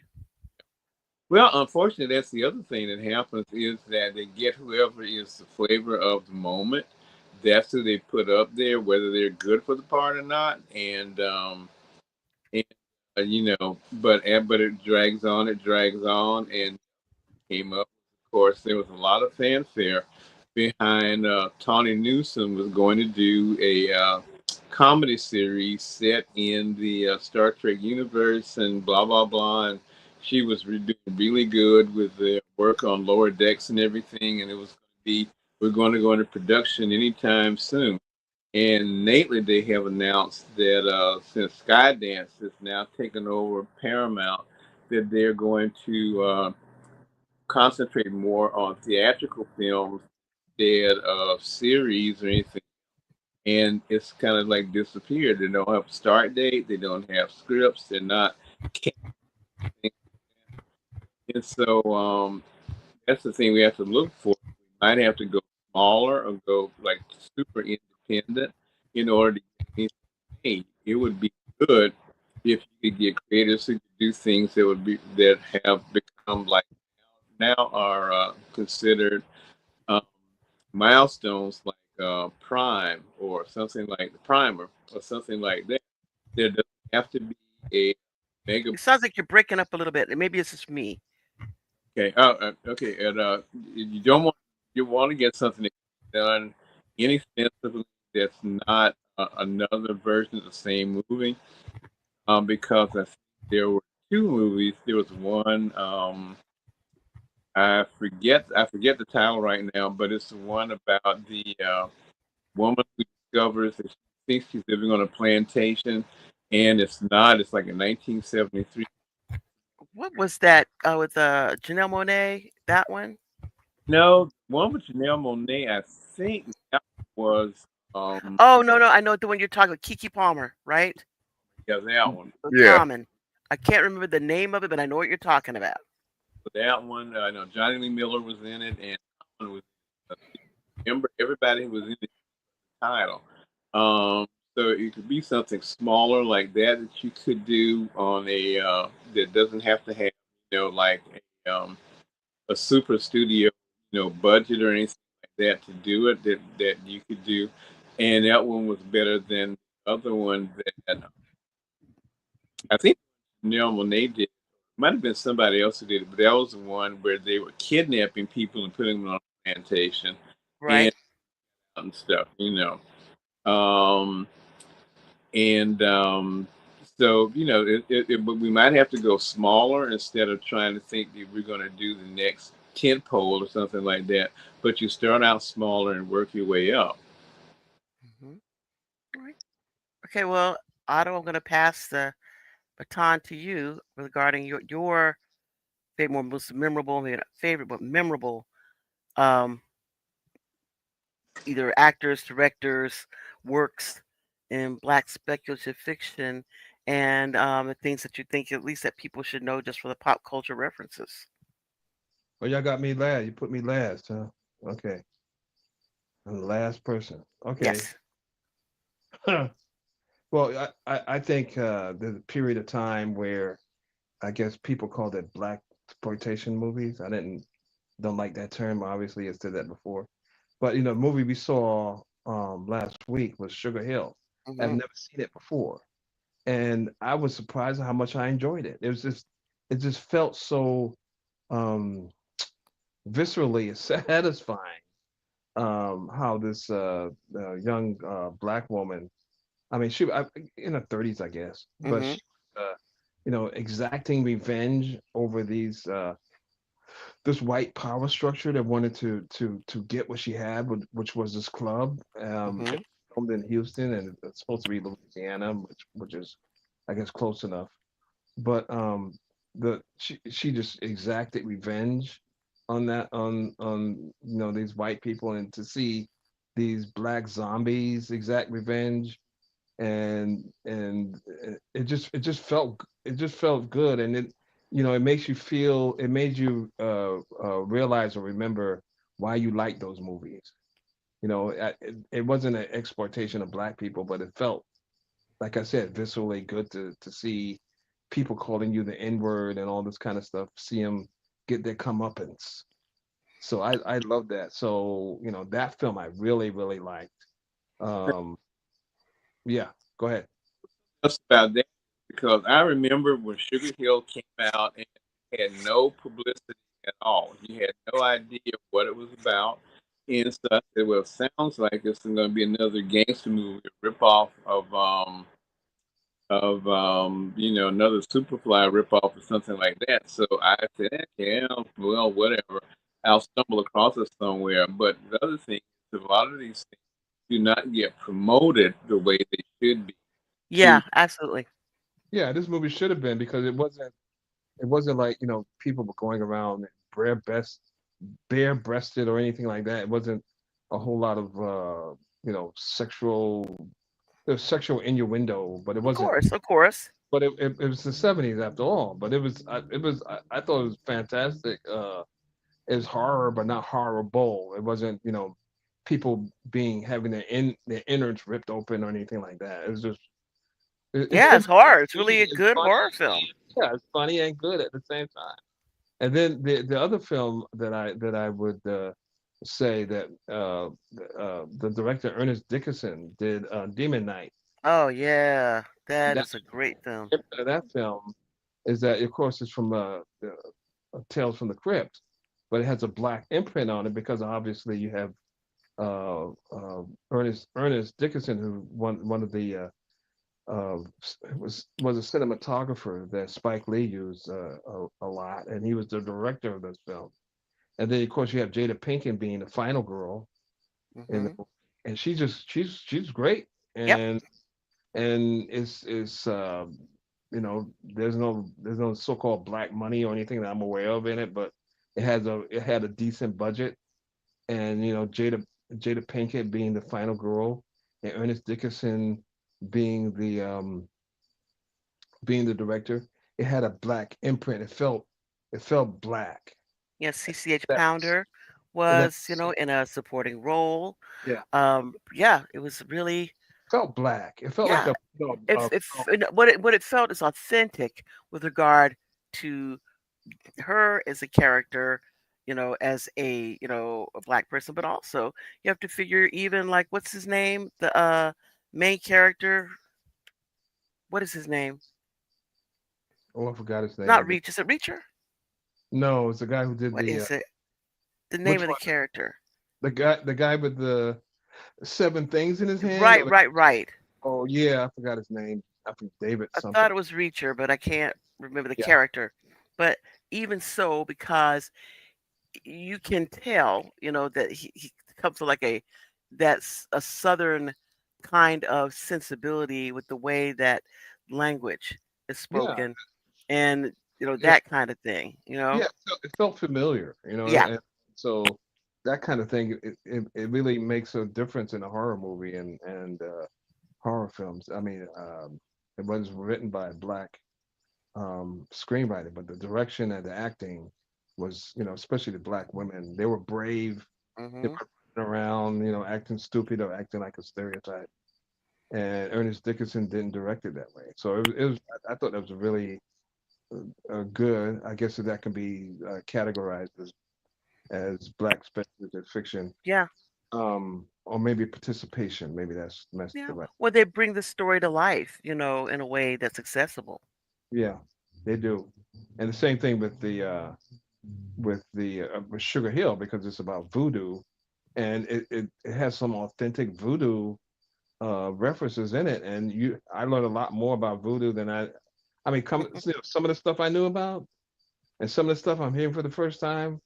Well, unfortunately, that's the other thing that happens is that they get whoever is the flavor of the moment. That's who they put up there, whether they're good for the part or not. And but it drags on, and came up. Of course, there was a lot of fanfare behind Tawny Newsome was going to do a comedy series set in the Star Trek universe and blah blah blah. And she was doing really good with the work on Lower Decks and everything. And it was going to be we're going to go into production anytime soon. And lately, they have announced that since Skydance has now taken over Paramount, that they're going to concentrate more on theatrical films instead of series or anything. And it's kind of like disappeared. They don't have a start date. They don't have scripts. They're not casting. And so that's the thing we have to look for. We might have to go smaller or go like super independent in order to get anything made. It would be good if you could get creators who could do things that have become like now are considered um, milestones like Prime or something like the Primer or something like that. There doesn't have to be a mega. It sounds like you're breaking up a little bit, and maybe it's just me. Okay, okay, and you don't want you want to get something that's done inexpensively that's not another version of the same movie. Because I think there were two movies. There was one. I forget the title right now, but it's the one about the woman who discovers that she thinks she's living on a plantation, and it's not. It's like in 1973. What was that with Janelle Monae? That one? No, one with Janelle Monae. I think that was Oh, no, no, I know the one you're talking about, Kiki Palmer, right? yeah, that one. Or Yeah. Common. I can't remember the name of it, but I know what you're talking about. But that one, I know Johnny Lee Miller was in it, and Common was. Remember, everybody who was in the title. Um, so it could be something smaller like that you could do on a that doesn't have to have like a super studio budget or anything like that to do it that you could do, and that one was better than the other one that I think Neil Monet did. Might have been somebody else who did it, but that was the one where they were kidnapping people and putting them on a plantation Right? and stuff. Um, and so but we might have to go smaller instead of trying to think that we're going to do the next tent pole or something like that. But you start out smaller and work your way up. Hmm. Right. Okay, well, Otto, I'm going to pass the baton to you regarding your favorite, most memorable, maybe not favorite, but memorable, um, either actors, directors, works in Black speculative fiction, and the things that you think at least that people should know just for the pop culture references. Well, y'all got me last. You put me last, huh? Okay. I'm the last person. Okay. Yes. Well, I think there's a period of time where I guess people call that Black exploitation movies. I didn't don't like that term. Obviously, I said that before. But the movie we saw last week was Sugar Hill. I've Hmm. never seen it before, and I was surprised at how much I enjoyed it. It just felt so um, viscerally satisfying. How this young black woman, I mean, in her 30s, I guess, but Hmm. she, uh, exacting revenge over these this white power structure that wanted to get what she had, which was this club. It Hmm. was filmed in Houston, and it's supposed to be Louisiana, which is, I guess, close enough. But the she just exacted revenge on these white people, and to see these black zombies exact revenge, and it just felt good, and it makes you feel, it made you realize or remember why you like those movies. It wasn't an exploitation of black people, but it felt, like I said, viscerally good to see people calling you the N word and all this kind of stuff, see them get their comeuppance. So I love that. So that film I really really liked. um yeah, go ahead. Just about that because I remember when Sugar Hill came out and it had no publicity at all. You had no idea what it was about and stuff. It well sounds like it's going to be another gangster movie ripoff of another Superfly ripoff or something like that. So I said, yeah, well, whatever. I'll stumble across it somewhere. But the other thing is, a lot of these things do not get promoted the way they should be. To Yeah, absolutely. Yeah, this movie should have been, because it wasn't like people were going around bare breasted or anything like that. It wasn't a whole lot of sexual, there's sexual innuendo, but it Of wasn't. course, of course. But it was the '70s after all. But I thought it was fantastic. It's horror, but not horrible. It wasn't people being having their innards ripped open or anything like that. It was just it's Yeah, good. it's horror. It's really It's a good funny. horror film. Yeah, it's funny and good at the same time. And then the other film that I would say that the director Ernest Dickerson did, Demon Knight. Oh yeah, that That is a great film. that film is that, of course, it's from Tales from the Crypt, but it has a black imprint on it because obviously you have Ernest Dickerson, who one of the was a cinematographer that Spike Lee used a lot, and he was the director of this film. And then of course you have Jada Pinkett being the final girl, and Hmm. and she's great, Yep. and there's no so-called black money or anything that I'm aware of in it, but it had a decent budget, and Jada Pinkett being the final girl, and Ernest Dickerson being the director, it had a black imprint. It felt black. Yes, CCH That Pounder that was, in a supporting role. Yeah, Yeah, it was really, felt black. It felt like yeah. a If what it felt is authentic with regard to her as a character, as a black person, but also you have to figure even like what's his name, the main character. What is his name? oh, I forgot his Not name. Reach. Is it Reacher? No, it's the guy who did What the is it? The name which of the one? character? The guy with the seven things in his hand, Right, right, right. oh yeah, I forgot his name. I think David I something. thought it was Reacher, but I can't remember the Yeah, character. But even so, because you can tell, that he comes from like that's a southern kind of sensibility with the way that language is yeah, spoken and yeah, that kind of thing. yeah. It felt familiar, Yeah. and so that kind of thing, it really makes a difference in a horror movie and horror films. I mean, it was written by a black screenwriter, but the direction and the acting was, especially the black women, they were brave. They Hmm. were running around, acting stupid or acting like a stereotype. And Ernest Dickerson didn't direct it that way. So it was I thought that was a really good. I guess that can be categorized as black speculative fiction, Yeah, or maybe participation. Maybe that's yeah. the right. Well, they bring the story to life, in a way that's accessible. Yeah, they do. And the same thing with Sugar Hill because it's about voodoo, and it has some authentic voodoo references in it. And I learned a lot more about voodoo than I mean, some of the stuff I knew about, and some of the stuff I'm hearing for the first time,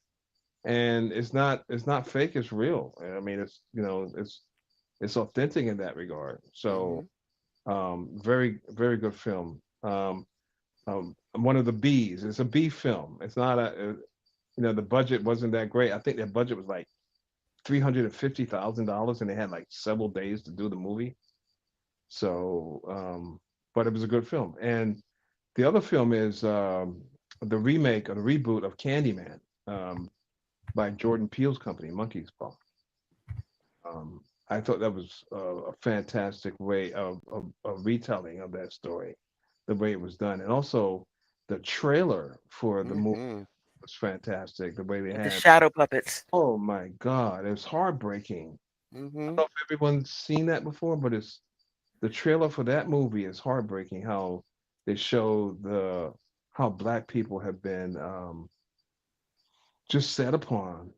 and it's not fake, it's real. And I mean, it's authentic in that regard. So, Hmm. very very good film. One of the B's. It's a B film. It's not the budget wasn't that great. I think their budget was like $350,000, and they had like several days to do the movie. So, but it was a good film. And the other film is the remake or the reboot of Candyman, um, by Jordan Peele's company, Monkey's Paw. I thought that was a fantastic way of retelling of that story, the way it was done, and also the trailer for the movie Hmm. was fantastic. The way they With the had, shadow puppets. oh my God, it was heartbreaking. I Hmm. don't know if everyone's seen that before, but it's the trailer for that movie is heartbreaking. How they show how black people have been just set upon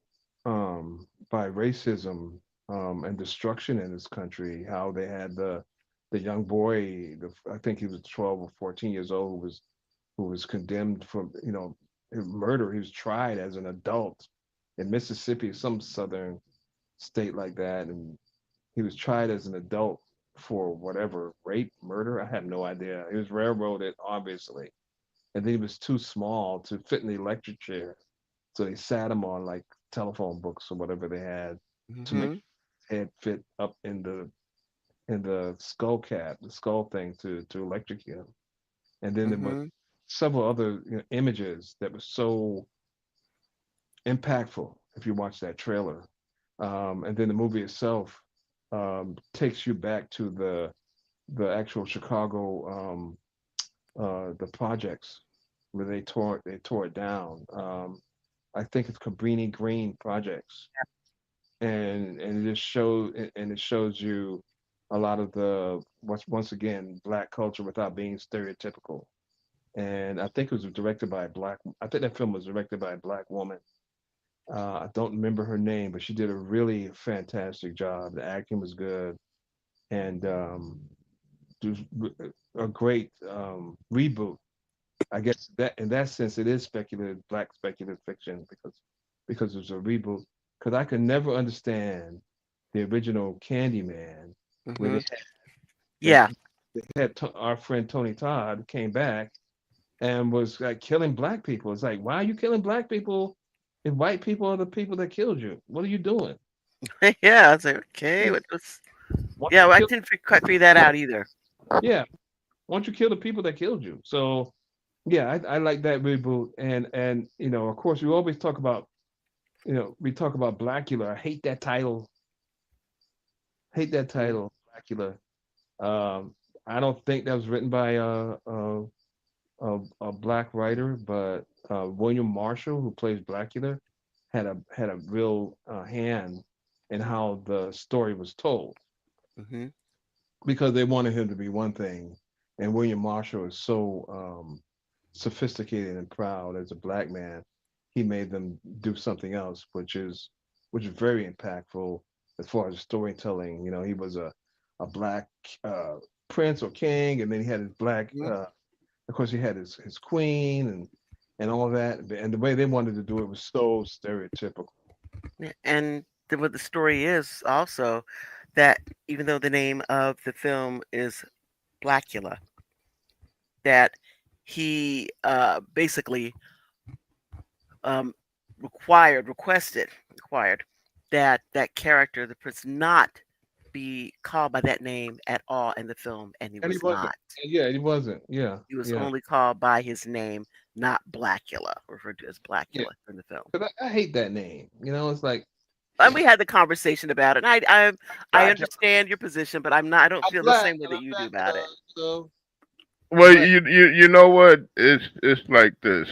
by racism and destruction in this country. How they had the young boy, I think he was 12 or 14 years old, who was condemned for murder. He was tried as an adult in Mississippi, some southern state like that, and he was tried as an adult for whatever rape, murder. I have no idea. He was railroaded, obviously, and then he was too small to fit in the electric chair. So they sat him on like telephone books or whatever they had to make Hmm. his head fit up in the skull cap, the skull thing to electrocute him. And then there was Hmm. several other images that were so impactful if you watch that trailer. And then the movie itself takes you back to the actual Chicago the projects where they tore it down. I think it's Cabrini Green projects, and it shows you a lot of the what's once again black culture without being stereotypical. And I think it was directed by a black. I think that film was directed by a black woman. I don't remember her name, but she did a really fantastic job. The acting was good, and it was a great reboot. I guess that in that sense, it is speculative, black speculative fiction because it was a reboot. Because I could never understand the original Candyman, where Hmm. they Yeah. had our friend Tony Todd came back and was like killing black people. It's like, why are you killing black people if white people are the people that killed you? What are you doing? Yeah. I was like, okay, Yeah, what was? why don't Yeah, you well, I kill? didn't quite figure that out either. Yeah, why don't you kill the people that killed you? So yeah, I like that reboot, and of course, we always talk about we talk about Blackula. I hate that title. Hate that Mhm. title, Blackula. Um, I don't think that was written by a black writer, but William Marshall, who plays Blackula, had a real hand in how the story was told Mhm. because they wanted him to be one thing, and William Marshall is so sophisticated and proud as a black man. He made them do something else, which is very impactful as far as storytelling. He was a black uh, prince or king, and then he had his black. Mhm. Of course, he had his queen and all that. And the way they wanted to do it was so stereotypical. Yeah, and what the story is also that even though the name of the film is Blackula, that he basically um, required that that character, the prince, not be called by that name at all in the film, and he And he was wasn't. not. Yeah, he wasn't. Yeah, He was yeah, only called by his name, not Blackula, referred to as yeah. Blackula in the film. Because I hate that name. It's like And we had the conversation about it. And I Blackula. understand your position, but I'm not. I don't I'm feel the black same way and that I'm you do black. about it. So Well, Black. you know what? It's like this.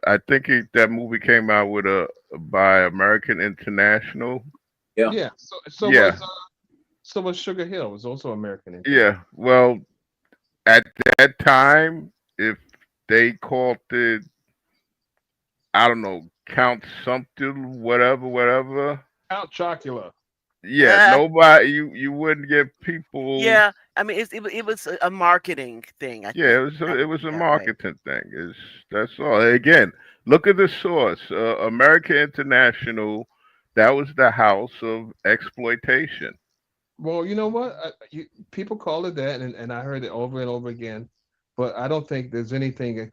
I think that movie came out with a by American International. Yeah. Yeah. Yeah, So was Sugar Hill. It was also American yeah. International. Well, at that time, if they called it, I don't know, Count something, whatever, whatever. Count Chocula. Yeah, Uh, nobody. You wouldn't get people. yeah. I mean, it was a marketing thing. I Yeah, think that it would was be a that way. marketing thing. Is that's all. Again, look at the source. American International. That was the house of exploitation. Well, you know what? People call it that, and I heard it over and over again. But I don't think there's anything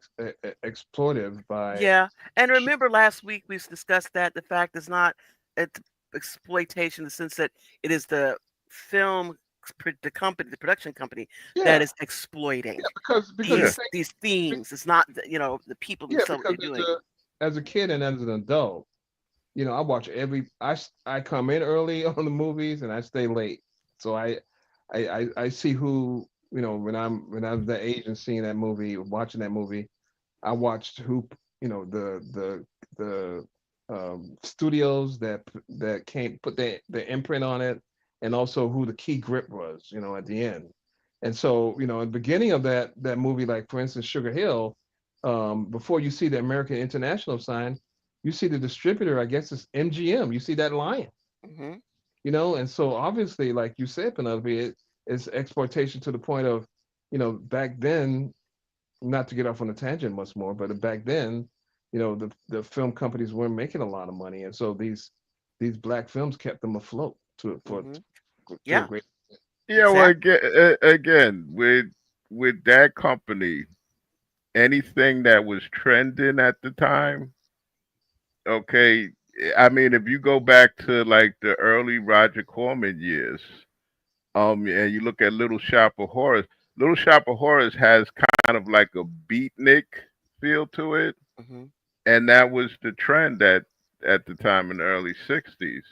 exploitive by. Yeah, and remember last week we discussed that the fact is not it's exploitation in the sense that it is the film the company, the production company that Yeah, is exploiting because the Yeah, thing. these be- themes. It's not the people Yeah, themselves what because they're doing. as a kid and as an adult, I watch I come in early on the movies and I stay late. So I see who, when I'm that age and seeing that movie, watching that movie, I watched who, the studios that came put their imprint on it, and also who the key grip was, at the end. And so, in the beginning of that movie, like for instance, Sugar Hill, before you see the American International sign, you see the distributor. I guess it's MGM. You see that lion, Hmm. and so obviously, like you said, Penelope, it's exploitation to the point of, back then, not to get off on a tangent much more, but back then, the film companies weren't making a lot of money, and so these black films kept them afloat Hmm. to a Yeah, great. yeah. Well, exactly. again, with that company, anything that was trending at the time, okay. I mean, if you go back to like the early Roger Corman years, and you look at Little Shop of Horrors. Little Shop of Horrors has kind of like a beatnik feel to it, Hmm. and that was the trend at the time in the early '60s.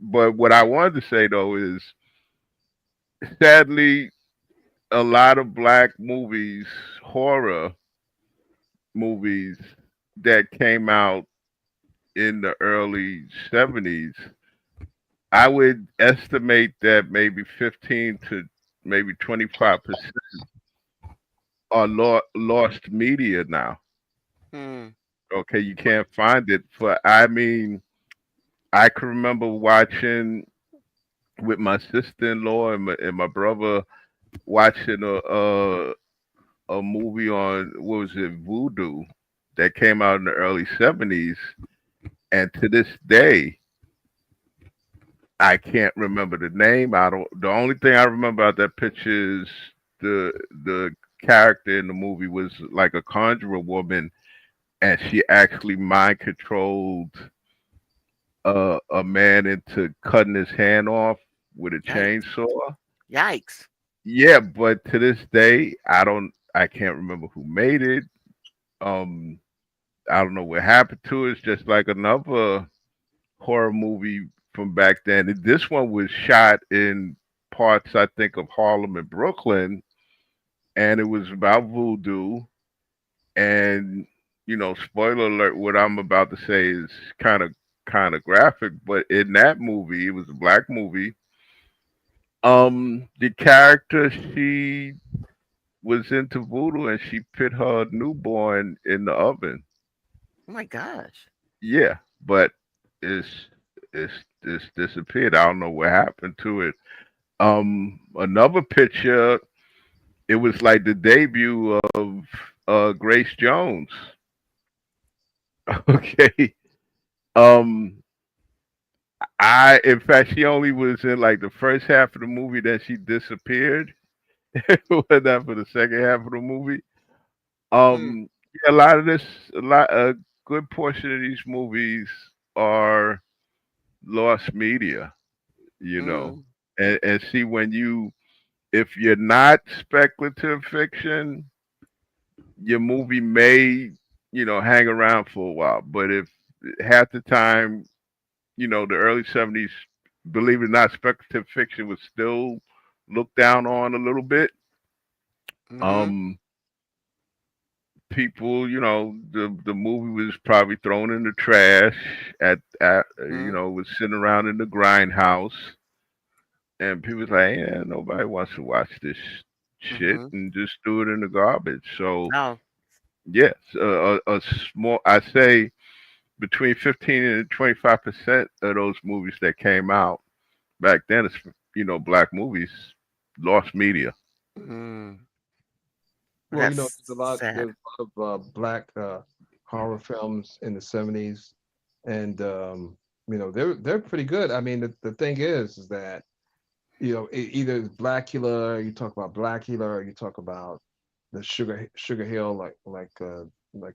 But what I wanted to say though is, sadly, a lot of black movies, horror movies that came out in the early '70s, I would estimate that maybe 15 to maybe 25% are lost media now. Hmm. Okay, you can't find it. I mean, I can remember watching with my sister-in-law and my brother watching a movie on, what was it, Voodoo, that came out in the early '70s, and to this day I can't remember the name. I don't. The only thing I remember about that picture is the character in the movie was like a conjurer woman, and she actually mind controlled a man into cutting his hand off with a Yikes! chainsaw. Yikes! Yeah, but to this day, I can't remember who made it. Um, I don't know what happened to it. It's just like another horror movie from back then. This one was shot in parts, I think, of Harlem and Brooklyn, and it was about voodoo. And spoiler alert, what I'm about to say is kind of graphic, but in that movie, it was a black movie. The character, she was into voodoo and she put her newborn in the oven. Oh my gosh! Yeah, but it's it's disappeared. I don't know what happened to it. Another picture, it was like the debut of Grace Jones. Okay. Um, I in fact she only was in like the first half of the movie, then she disappeared. Was that for the second half of the movie? Hmm. Yeah, a good portion of these movies are lost media, you know. Mm. And see, if you're not speculative fiction, your movie may, hang around for a while. But if half the time, the early '70s, believe it or not, speculative fiction was still looked down on a little bit. Mm-hmm. Um, people, the movie was probably thrown in the trash Mm-hmm. was sitting around in the grindhouse, and people was like, yeah, nobody wants to watch this shit, Mm-hmm. and just threw it in the garbage. So Oh, yes, a small, I say between 15 and 25% of those movies that came out back then, it's black movies lost media. mm. Well, That's sad. there's a lot of black horror films in the 70s, and they're pretty good. I mean, the thing is that either it's Blackula, you talk about Blackula, or you talk about the Sugar Hill, like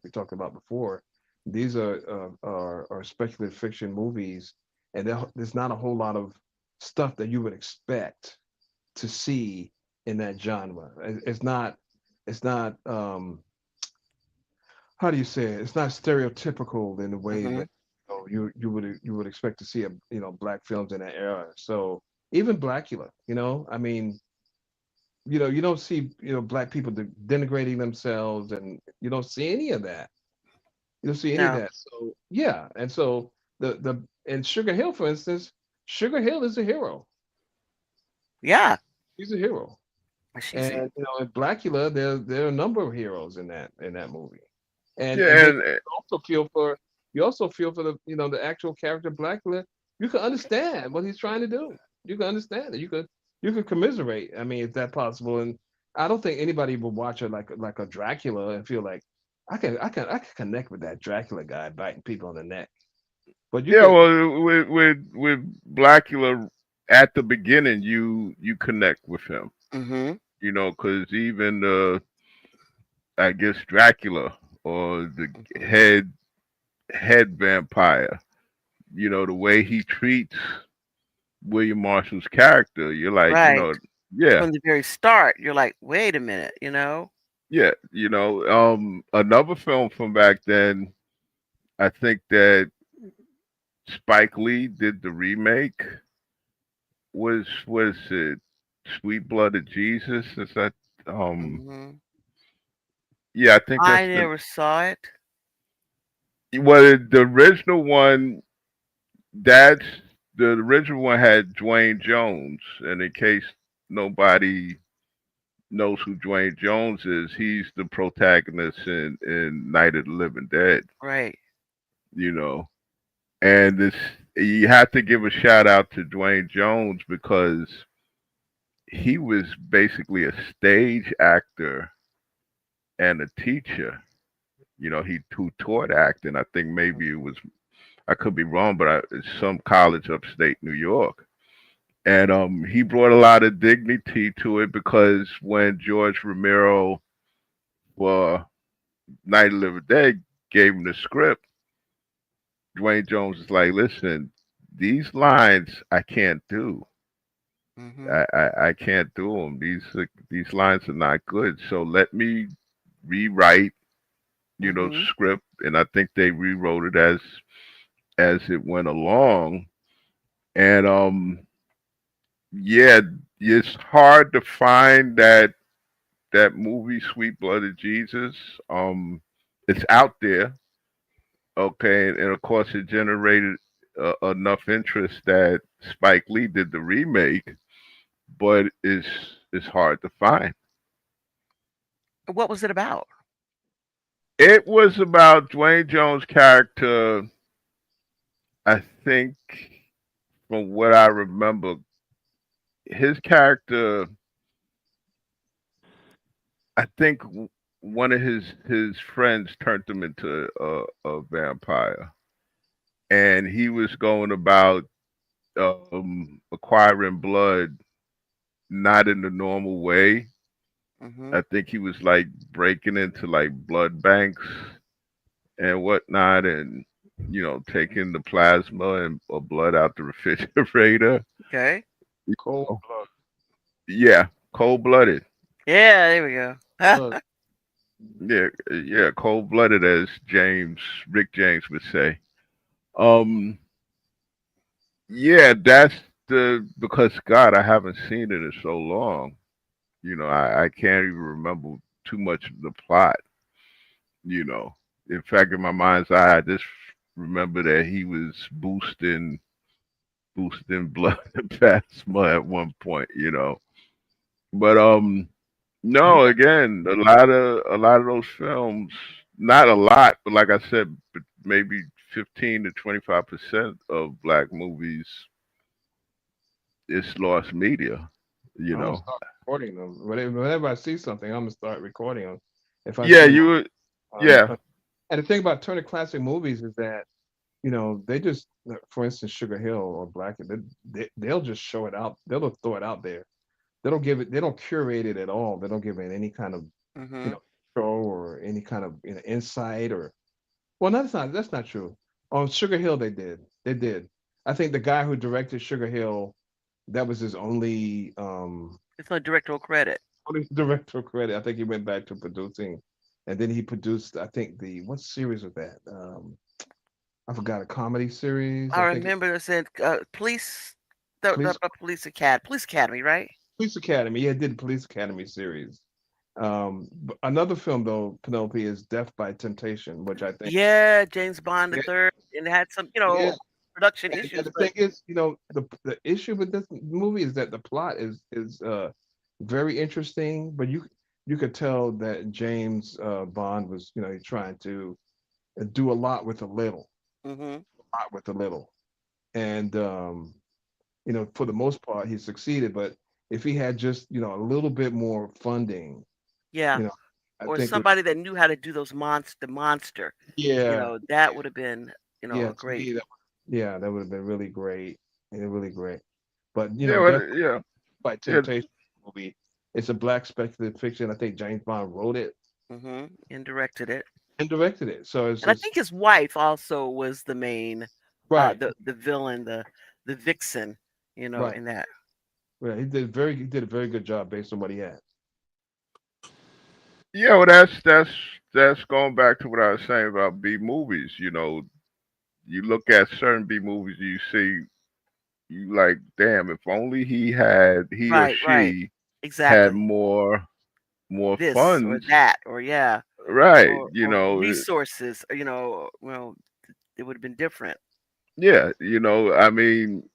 we talked about before. These are speculative fiction movies, and there's not a whole lot of stuff that you would expect to see in that genre. It's not how do you say it? It's not stereotypical in the way Mm-hmm. that you would expect to see a black films in that era. So even Blackula, I mean, you don't see black people denigrating themselves, and you don't see any of that. You don't see any of No. that. So yeah, and so the in Sugar Hill, for instance, Sugar Hill is a hero. Yeah. He's a hero. She's a. And in Blackula, there are a number of heroes in that movie, and Yeah, then and you also feel for the actual character Blackula. You can understand what he's trying to do. You can understand it. You could commiserate. I mean, if that's possible. And I don't think anybody would watch it like a Dracula and feel like I can connect with that Dracula guy biting people on the neck. But you yeah, can. well, with Blackula at the beginning, you connect with him, Mm-hmm. because even I guess Dracula or the Mm-hmm. head vampire, the way he treats William Marshall's character, you're like, Right. yeah, From the very start, you're like, wait a minute, you know? yeah, another film from back then, I think that Spike Lee did the remake, was it Sweet Blooded Jesus? Is that um Mm-hmm. yeah, I think I that's the never saw it. well the original one. That's the original one had Dwayne Jones, and in case nobody knows who Dwayne Jones is, he's the protagonist in Night of the Living Dead. Right. You know, and this you have to give a shout out to Dwayne Jones because he was basically a stage actor and a teacher. He who taught acting. I think maybe it was, I could be wrong, but it's some college upstate New York. And he brought a lot of dignity to it because when George Romero for Night of the Living Dead gave him the script, Dwayne Jones is like, "Listen, these lines I can't do. Mm-hmm. I can't do them. These lines are not good. So let me rewrite, the Mm-hmm. script." And I think they rewrote it as it went along. And yeah, it's hard to find that movie, Sweet Blooded Jesus. It's out there, okay, and of course it generated enough interest that Spike Lee did the remake, but it's hard to find. What was it about? It was about Dwayne Jones' character. I think, from what I remember, his character. I think one of his friends turned him into a vampire, and he was going about acquiring blood not in the normal way. Mm-hmm. I think he was like breaking into like blood banks and whatnot, and taking the plasma and or blood out the refrigerator. Okay. Cold Oh, blood. yeah, cold blooded. Yeah, there we go. Blood. Yeah, yeah, cold blooded, as Rick James would say. Um, yeah, that's the because God, I haven't seen it in so long. I can't even remember too much of the plot. You know, in fact, in my mind's eye, I just remember that he was boosting blood plasma at one point. But You no, again, a lot of those films, not a lot, but like I said, maybe 15 to 25% of black movies is lost media. You I'm gonna know. start recording them. Whenever I see something, I'm gonna start recording them. If I Yeah, see you would. um, Yeah, uh, and the thing about Turner Classic Movies is that they just, for instance, Sugar Hill or Black, they'll just show it out. They'll just throw it out there. They don't give it. They don't curate it at all. They don't give it any kind of you Mm-hmm. know show or any kind of insight or. Well, that's not true. On Sugar Hill, they did. They did. I think the guy who directed Sugar Hill, that was his It's no directorial credit. only director credit. I think he went back to producing, and then he produced. I think the what series was that? I forgot, a comedy series. I I think remember it said police, Police police academy, right? Police Academy. Yeah, did the Police Academy series. But another film though, Penelope, is Death by Temptation, which I think. Yeah, James Bond the Yeah, third, and it had some, yeah. production And issues, the but thing is, the issue with this movie is that the plot is very interesting, but you could tell that James Bond was trying to do a lot with a little, hmm a lot with a little, and for the most part he succeeded. But if he had just a little bit more funding, yeah, you know, I or think it, somebody that knew how to do those monster, yeah, that would have been, yeah, a to great. me that would have been really great, really great. But yeah, Death yeah, by yeah. Temptation movie. It's a black speculative fiction. I think James Bond wrote it And directed it. and directed it. So it's And I just think his wife also was the main, right, the villain, the vixen, right, in that. right. He did a very good job based on what he had. Yeah, well, that's going back to what I was saying about B movies. You look at certain B movies, you see, you like, damn, if only he or Right, right, she had exactly. more This or funds, that, or yeah, right? or resources, well, it would have been different. Yeah, I mean,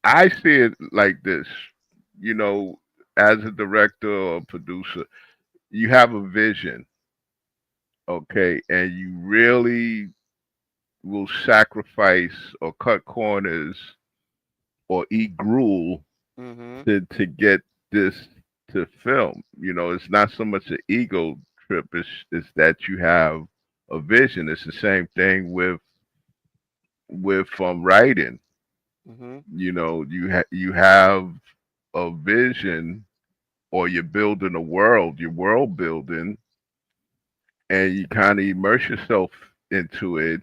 I see it like this. You know, as a director or producer, you have a vision, okay, and you really will sacrifice or cut corners or eat gruel hmm to get this to film. It's not so much an ego trip, it's that you have a vision. It's the same thing with writing. hmm You have a vision, or you're building a world, you're world building, and you kind of immerse yourself into it,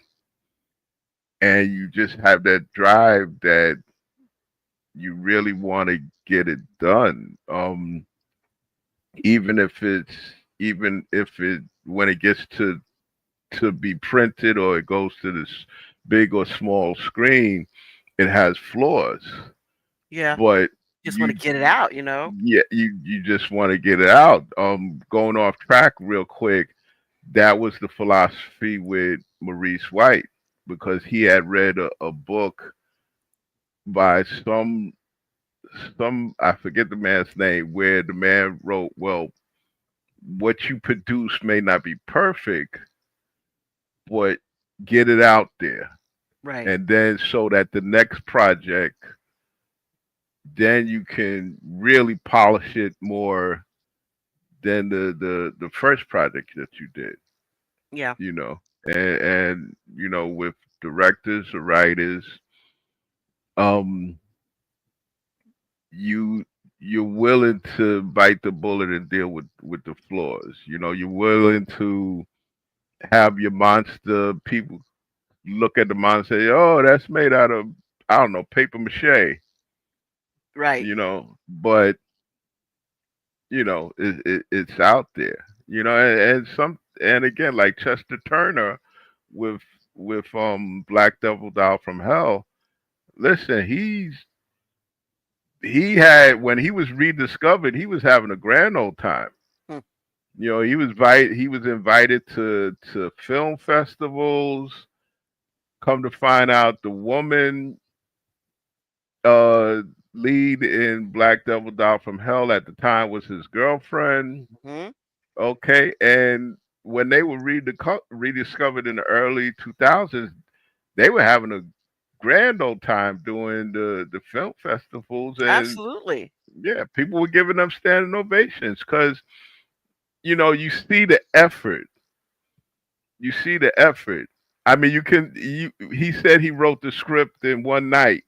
and you just have that drive that you really want to get it done. Even if it when it gets to be printed, or it goes to this big or small screen, it has flaws. Yeah, But just want you to get it out, yeah, you just want to get it out. Going off track real quick, that was the philosophy with Maurice White, because he had read a book by some, I forget the man's name, where the man wrote, well, what you produce may not be perfect, but get it out there. Right. And then so that the next project, then you can really polish it more than the first project that you did, Yeah. you know. And with directors or writers, um, you you're willing to bite the bullet and deal with the flaws. You're willing to have your monster. People look at the monster and say, "Oh, that's made out of, I don't know, paper mache." Right. But it's out there. And again, like Chester Turner with Black Devil Doll from Hell. Listen, he had when he was rediscovered, he was having a grand old time. Hmm. He was invited to film festivals. Come to find out, the woman uh lead in Black Devil Doll from Hell at the time was his girlfriend. Hmm. Okay, and when they were rediscovered in the early 2000s, they were having a grand old time doing the film festivals, and Absolutely. yeah, people were giving them standing ovations because you see the effort. You see the effort. I mean, he said he wrote the script in one night,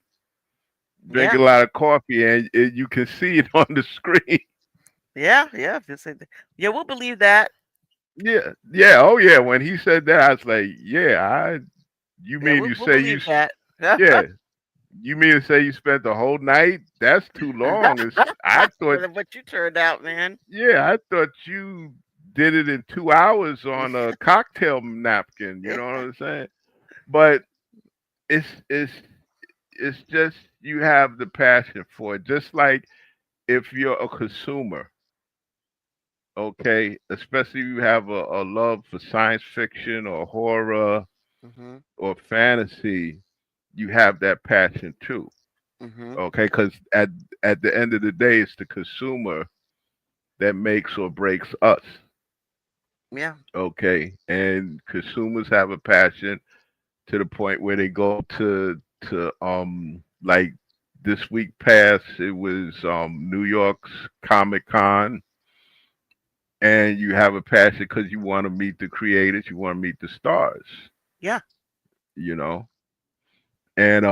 Yeah. drinking a lot of coffee, and you can see it on the screen. Yeah. Yeah. Yeah. We'll believe that. Yeah, yeah, oh yeah. When he said that, I was like, yeah, you Yeah. mean We'll, you we'll say believe that. yeah, you mean to say you spent the whole night? That's too long. I thought, What you turned out, man. yeah, I thought you did it in 2 hours on a cocktail napkin. You know what I'm saying? But it's it's it's just you have the passion for it. Just like if you're a consumer, okay, especially if you have a love for science fiction or horror Hmm. or fantasy, you have that passion too. Hmm. Okay, because at the end of the day, it's the consumer that makes or breaks us. Yeah. Okay, and consumers have a passion to the point where they go to like this week past it was New York's Comic Con, and you have a passion because you want to meet the creators, you want to meet the stars, Yeah. you know. And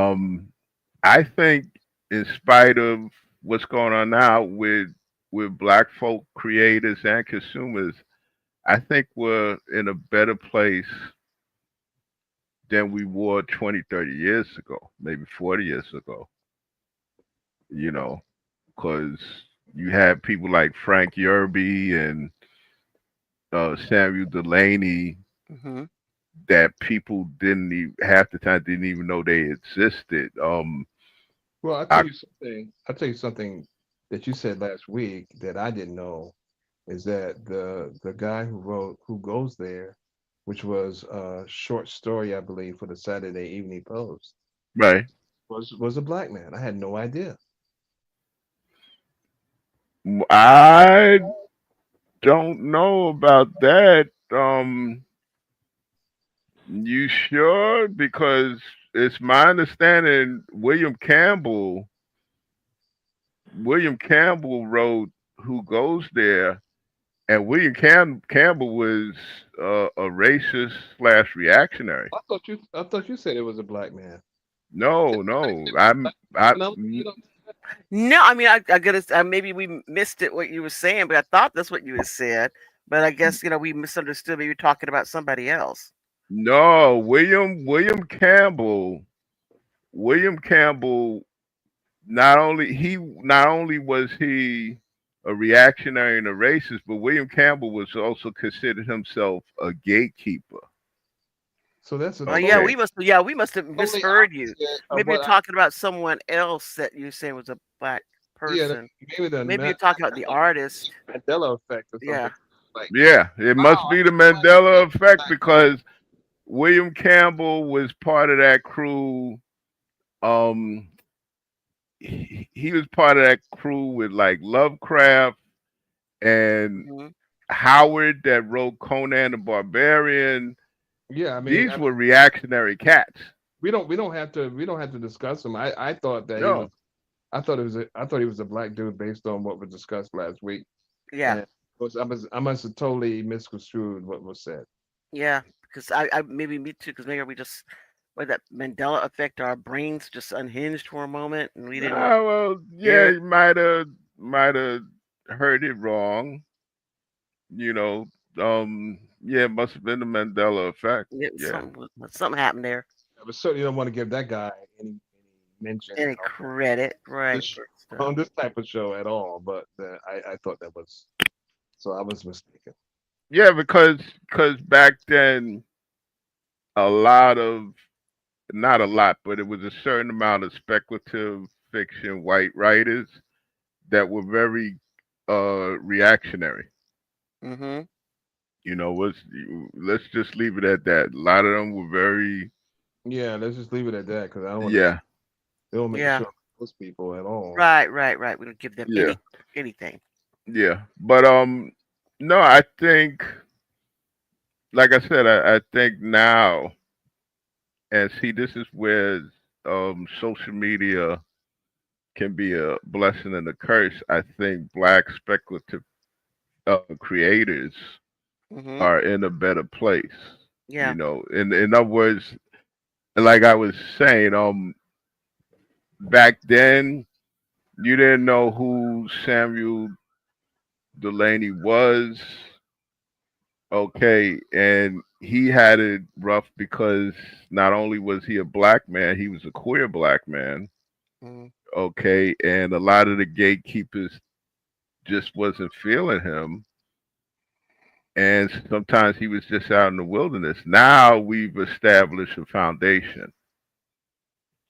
I think in spite of what's going on now with black folk creators and consumers, I think we're in a better place than we were 20, 30 years ago, maybe 40 years ago, you know, because you had people like Frank Yerby and Samuel Delaney Hmm. that people didn't even, half the time didn't even know they existed. Well, I'll tell I you something. I'll tell you something that you said last week that I didn't know is that the guy who wrote Who Goes There, which was a short story, I believe, for the Saturday Evening Post, right. was a black man. I had no idea. I don't know about that. You sure? Because it's my understanding William Campbell wrote Who Goes There, and Campbell was a racist slash reactionary. I thought you said it was a black man. No, no, I No, you don't. No, I mean, I gotta. Maybe we missed it what you were saying, but I thought that's what you had said. But I guess we misunderstood. Maybe you're talking about somebody else. no William Campbell. William Campbell not only was he a reactionary and a racist, but William Campbell was also considered himself a gatekeeper. So that's a Oh yeah, Okay. totally we must have totally misheard you. opposite of Maybe you're what I. talking about someone else that you're saying was a black Yeah, person. maybe the Maybe you're talking about the artist. Mandela effect or something. Yeah. Like, Yeah, it must wow, I be the had no idea that Mandela was a effect black man. because William Campbell was part of that crew. Um, he was part of that crew with like Lovecraft and Hmm. Howard that wrote Conan the Barbarian. Yeah, These were reactionary cats. we don't have to discuss him. I thought that he was No, I thought he was a black dude based on what was discussed last week, Yeah. and I must have totally misconstrued what was said. Yeah. Because I maybe me too. Because maybe we just with that Mandela effect, our brains just unhinged for a moment, and we didn't well, hear yeah, it. you might have heard it wrong. You know, yeah, it must have been the Mandela effect. Yeah, Something happened there. I certainly don't want to give that guy any mention Any credit, this right? show, So, on this type of show at all. But I thought that was so I was mistaken. yeah, because back then a lot of not a lot, but it was a certain amount of speculative fiction white writers that were very reactionary. Mm-hmm. Let's just leave it at that. A lot of them were very, Yeah, let's just leave it at that because I don't want to. yeah, They don't make it Yeah. show those people at all. Right, right, right. We don't give them yeah, anything. yeah. But no, I think, like I said, I think now, and see, this is where social media can be a blessing and a curse. I think black speculative creators Mm-hmm. are in a better place. Yeah. In other words, like I was saying, back then you didn't know who Samuel Delaney was, okay, and he had it rough because not only was he a black man, he was a queer black man, Mm-hmm. okay, and a lot of the gatekeepers just wasn't feeling him, and sometimes he was just out in the wilderness. Now we've established a foundation,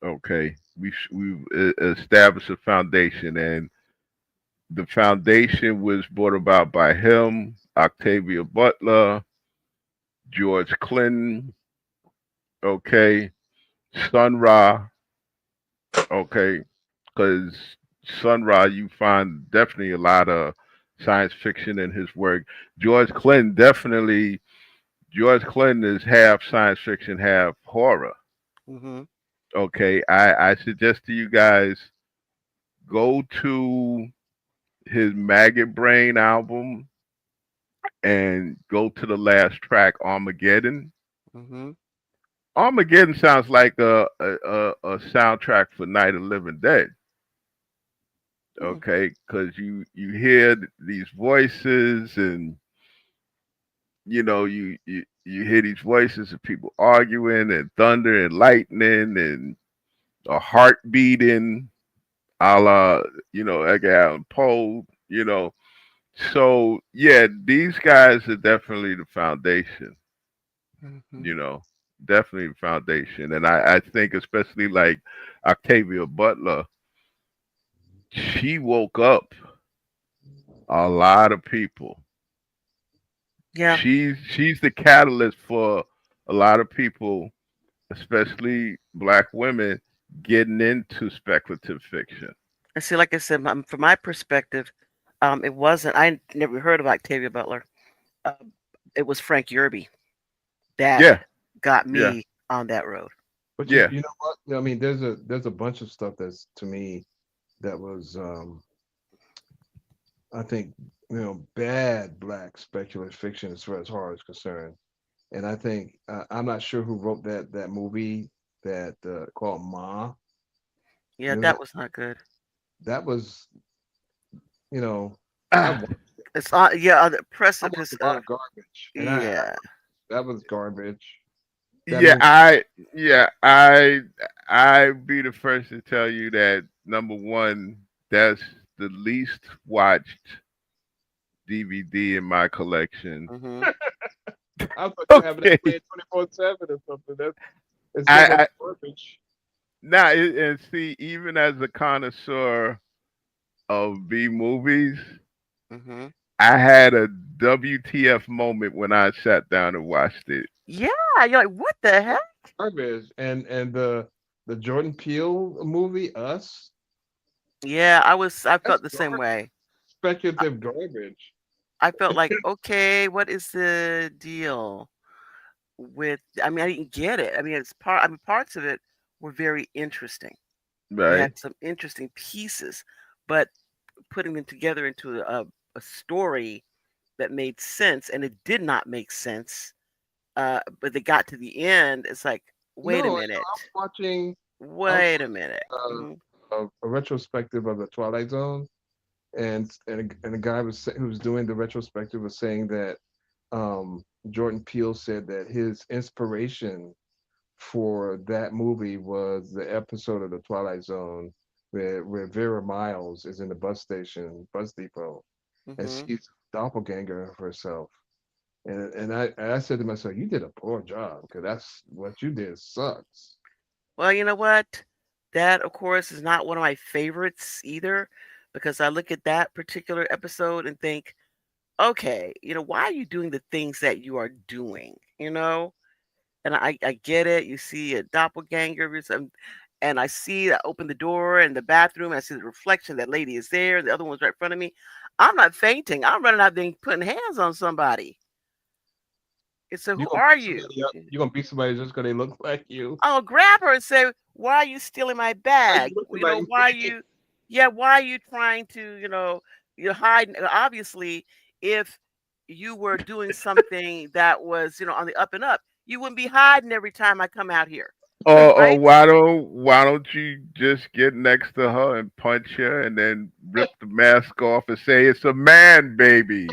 okay, we've established a foundation, and the foundation was brought about by him, Octavia Butler, George Clinton, okay, Sun Ra, okay, because Sun Ra, you find definitely a lot of science fiction in his work. George Clinton, definitely, George Clinton is half science fiction, half horror. Mm-hmm. Okay, I suggest to you guys go to his Maggot Brain album and go to the last track, Armageddon. Mm-hmm. Armageddon sounds like a soundtrack for Night of the Living Dead. Mm-hmm. Okay, because you hear these voices, and you hear these voices of people arguing, and thunder and lightning, and a heart beating, a la Edgar Allan Poe. So yeah, these guys are definitely the foundation. Mm-hmm. You know, definitely the foundation, and I think especially like Octavia Butler, she woke up a lot of people. Yeah. She's the catalyst for a lot of people, especially black women, getting into speculative fiction. And see, like I said, from my perspective, it wasn't. I never heard of Octavia Butler. Uh, it was Frank Yerby that Yeah, got yeah, me on that road. But yeah. you know what? I mean, there's a bunch of stuff that's to me that was I think bad black speculative fiction as far as horror is concerned. And I think I'm not sure who wrote that movie that called Ma. Yeah, You know that that was not good. that was you know I Ah, watched, It's on. Yeah, on the I watched precipice a lot of. of garbage, and Yeah. that was garbage. That yeah, movie. I be the first to tell you that number one, that's the least watched DVD in my collection. Mm-hmm. I thought you having that Okay, playing 24/7 or something. That's it's so much I garbage. now and see, even as a connoisseur of B movies, Mm-hmm. I had a WTF moment when I sat down and watched it. Yeah, you're like, what the heck? Garbage. And the Jordan Peele movie, Us, Yeah, I was. I that's felt the same way. I, speculative garbage. I felt like, okay, what is the deal with? I mean, I didn't get it. I mean, it's part. I mean, parts of it were very interesting. They Right, had some interesting pieces, but putting them together into a story that made sense, and it did not make sense. But they got to the end. It's like, wait a No, minute, I was watching I was wait a minute. watching Hmm. a retrospective of the Twilight Zone, and a guy who was doing the retrospective was saying that Jordan Peele said that his inspiration for that movie was the episode of the Twilight Zone where Vera Miles is in the bus depot, and Hmm. she's a doppelganger of herself. And I said to myself, you did a poor job because that's what you did sucks. Well, you know what? That, of course, is not one of my favorites either, because I look at that particular episode and think, okay, why are you doing the things that you are doing? And I get it. You see a doppelganger or something, and I open the door in the bathroom, and I see the reflection. That lady is there. The other one's right in front of me. I'm not fainting. I'm running out there and putting hands on somebody. And so, You who gonna are beat you? somebody up? You gonna beat somebody just because they look like you? I'll grab her and say, "Why are you stealing my Are bag? you looking like Why are me? you, yeah, why are you trying to, you're hiding? Obviously, if you were doing something that was, on the up and up, you wouldn't be hiding every time I come out here, Or right? why don't you just get next to her and punch her and then rip the mask off and say it's a man, baby?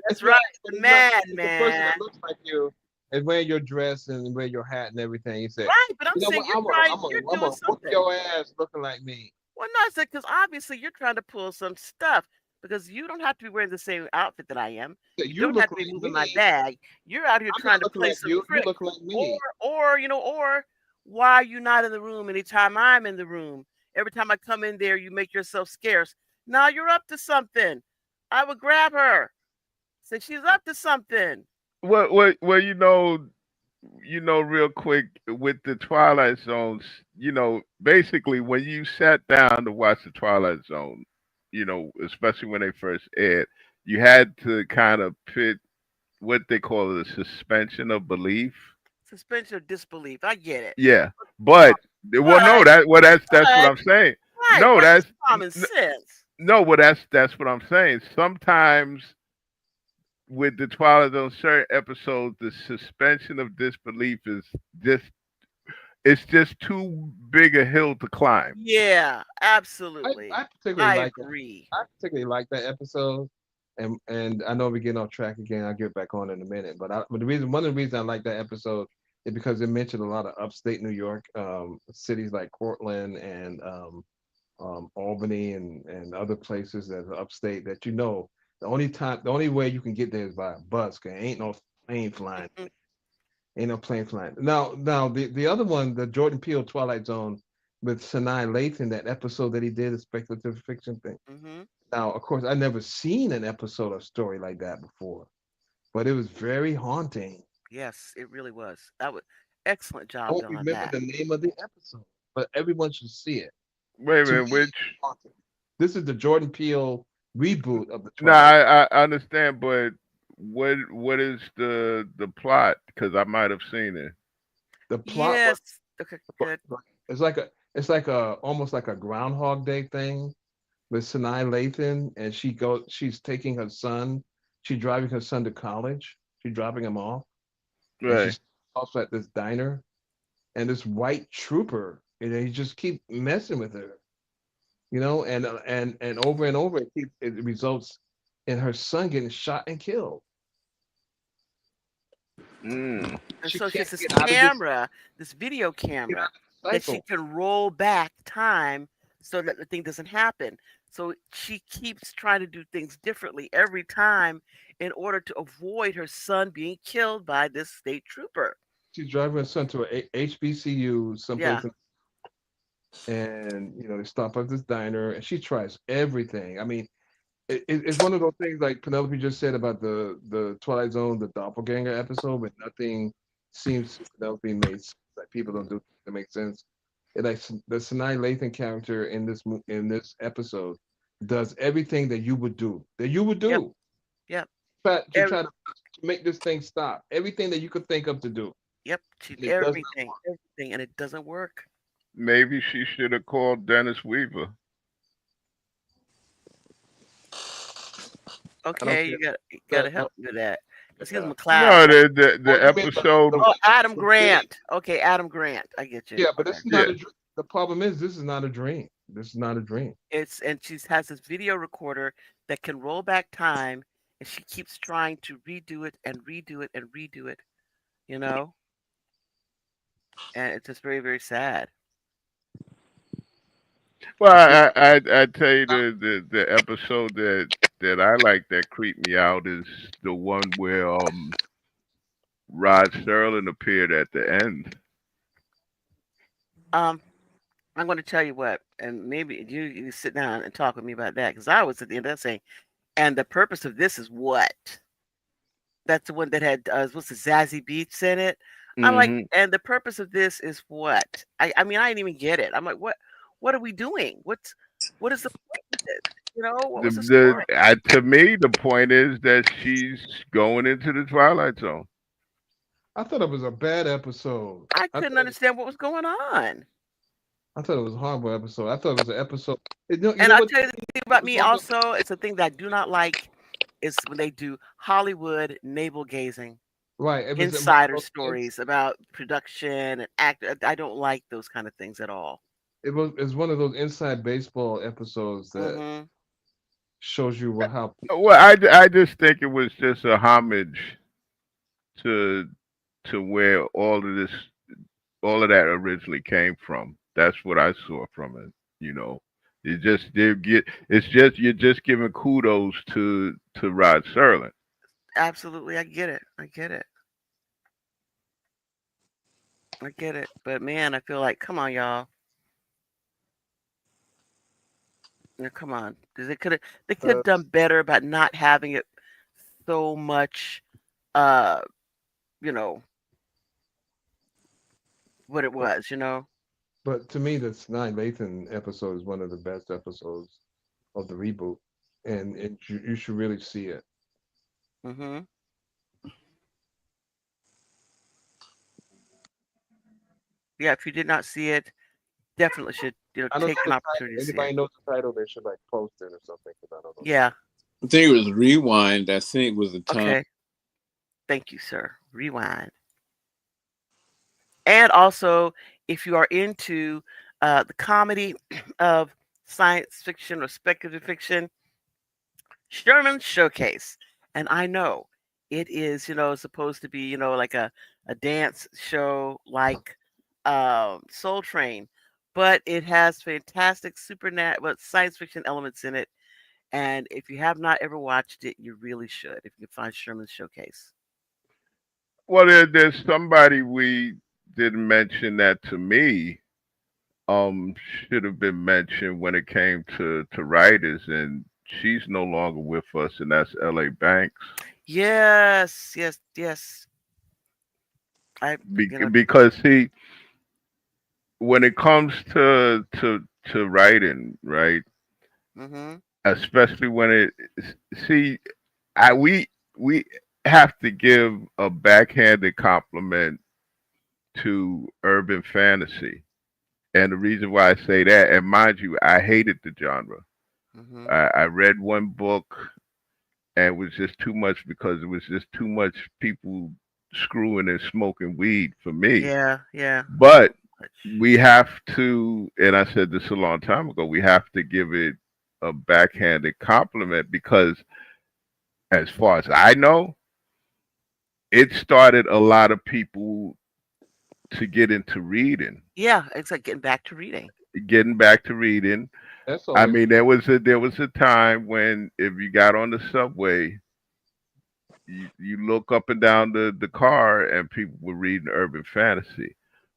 That's It's right. not. The It's not. man, It's the person man. that looks like you and wear your dress and wear your hat and everything. You say, Right. But I'm you know saying what? you're I'm doing gonna whoop something. your ass looking like me. Well, no, it's because obviously you're trying to pull some stuff because you don't have to be wearing the same outfit that I am. So You you don't have look to be like moving my me. bag. You're out here I'm trying not to looking play like some you. You trick. look like Or, me. or why are you not in the room anytime I'm in the room? Every time I come in there, you make yourself scarce. Now you're up to something. I would grab her. Say she's up to something. Well, real quick with the Twilight Zones, basically when you sat down to watch the Twilight Zone, especially when they first aired, you had to kind of pit what they call a suspension of belief. Suspension of disbelief. I get it. Yeah, but well, no, But, that's what but, I'm saying. right, No, where's that's common sense? no, well, that's what I'm saying. Sometimes with the Twilight Zone certain episodes, the suspension of disbelief is just it's just too big a hill to climb. Yeah, absolutely. I particularly I like that. agree. I particularly like that episode. And I know we're getting off track again. I'll get back on in a minute. But one of the reasons I like that episode is because it mentioned a lot of upstate New York, cities like Portland and Albany and other places that are upstate that the only way you can get there is by a bus. 'Cause ain't no plane flying. Ain't no plane flying. Now the other one, the Jordan Peele Twilight Zone with Sanaa Lathan, that episode that he did, a speculative fiction thing. Hmm. Now, of course, I never seen an episode of story like that before, but it was very haunting. Yes, it really was. That was excellent I job won't done on remember that. the name of the episode, but everyone should see it. Wait a To me, minute, which it's haunting. This is the Jordan Peele reboot of the no, Twilight. I understand, but what is the plot? Because I might have seen it. The plot was Yes. Okay, good. it's like a almost like a Groundhog Day thing with Sanaa Lathan, and she's taking her son, she's driving her son to college, she's dropping him off, and Right. she's also at this diner, and this white trooper, and he just keep messing with her, and over and over it results in her son getting shot and killed. Mm. And She so she can't has this get out of this camera, this video get out camera, of this that she cycle. can roll back time so that the thing doesn't happen. So she keeps trying to do things differently every time in order to avoid her son being killed by this state trooper. She's driving her son to a HBCU Yeah. someplace, and they stop at this diner, and she tries everything. I mean, it's one of those things like Penelope just said about the Twilight Zone, the doppelganger episode, but nothing seems to Penelope made sense. Like people don't do things that make sense. The Sanaa Lathan character in this episode does everything that you would Yep. do Yep. Every, try to make this thing stop. Everything that you could think of to do, yep. She and it does not everything, work. everything, and it doesn't work. Maybe she should have called Dennis Weaver. I don't Okay, care. you gotta help me with that because he's Yeah. McCloud, No, right? the Oh, you meant episode. Oh, Adam the dream. Grant. Okay, Adam Grant. I get you. Yeah, but this Okay. is Yeah. not a dream. The problem is this is not a dream. This is not a dream. And she has this video recorder that can roll back time, and she keeps trying to redo it and redo it and redo it, you know? And it's just very, very sad. Well, It's not, I tell you the episode that I like that creeped me out is the one where Rod Serling appeared at the end. Um, I'm going to tell you what, and maybe you sit down and talk with me about that because I was at the end of that saying, and the purpose of this is what? That's the one that had what's the Zazie Beats in it. I'm like, Hmm. and the purpose of this is what? I mean, I didn't even get it. I'm like, what are we doing? What is the point of this? You know, what was the story? To me, the point is that she's going into the Twilight Zone. I thought it was a bad episode. I I couldn't thought understand what was going on. I thought it was a horrible episode. I thought it was an episode. You And know I what? tell you the thing It about was me one of those. also, it's a thing that I do not like is when they do Hollywood navel gazing, Right. It was one of insider those. stories about production and actor. I don't like those kind of things at all. It's one of those inside baseball episodes that Hmm. shows you how. Well, I just think it was just a homage to where all of that originally came from. That's what I saw from it. You know, it's just you're just giving kudos to Rod Serling. Absolutely, I get it. I get it. I get it. But man, I feel like, come on, y'all. Yeah, come on. 'Cause they could Uh, have done better about not having it so much. Uh, you know what it but, was. You know. but to me, the Nine Lathan episode is one of the best episodes of the reboot, and you should really see it. Hmm. Yeah. If you did not see it, definitely should I don't take know an the opportunity title. to see it. Anybody knows the title? They should like post it or something because I don't know the Yeah. title. I think it was Rewind. I think was the time. Okay. Thank you, sir. Rewind. And also, if you are into the comedy of science fiction or speculative fiction, Sherman's Showcase. And I know it is, supposed to be, like a dance show like Soul Train, but it has fantastic science fiction elements in it. And if you have not ever watched it, you really should if you can find Sherman's Showcase. Well, there's somebody we didn't mention that to me should have been mentioned when it came to writers, and she's no longer with us, and that's L.A. Banks. Yes, yes, yes. I, you know, Because see, when it comes to writing, right? hmm Especially when it see, I we have to give a backhanded compliment to urban fantasy. And the reason why I say that, and mind you, I hated the genre. hmm I read one book and it was just too much because it was just too much people screwing and smoking weed for me. yeah, yeah. But Much. we have to, and I said this a long time ago, we have to give it a backhanded compliment because, as far as I know, it started a lot of people to get into reading, Yeah, it's like getting back to reading. getting back to reading. That's I always mean, there was a time when if you got on the subway, you look up and down the car and people were reading urban fantasy.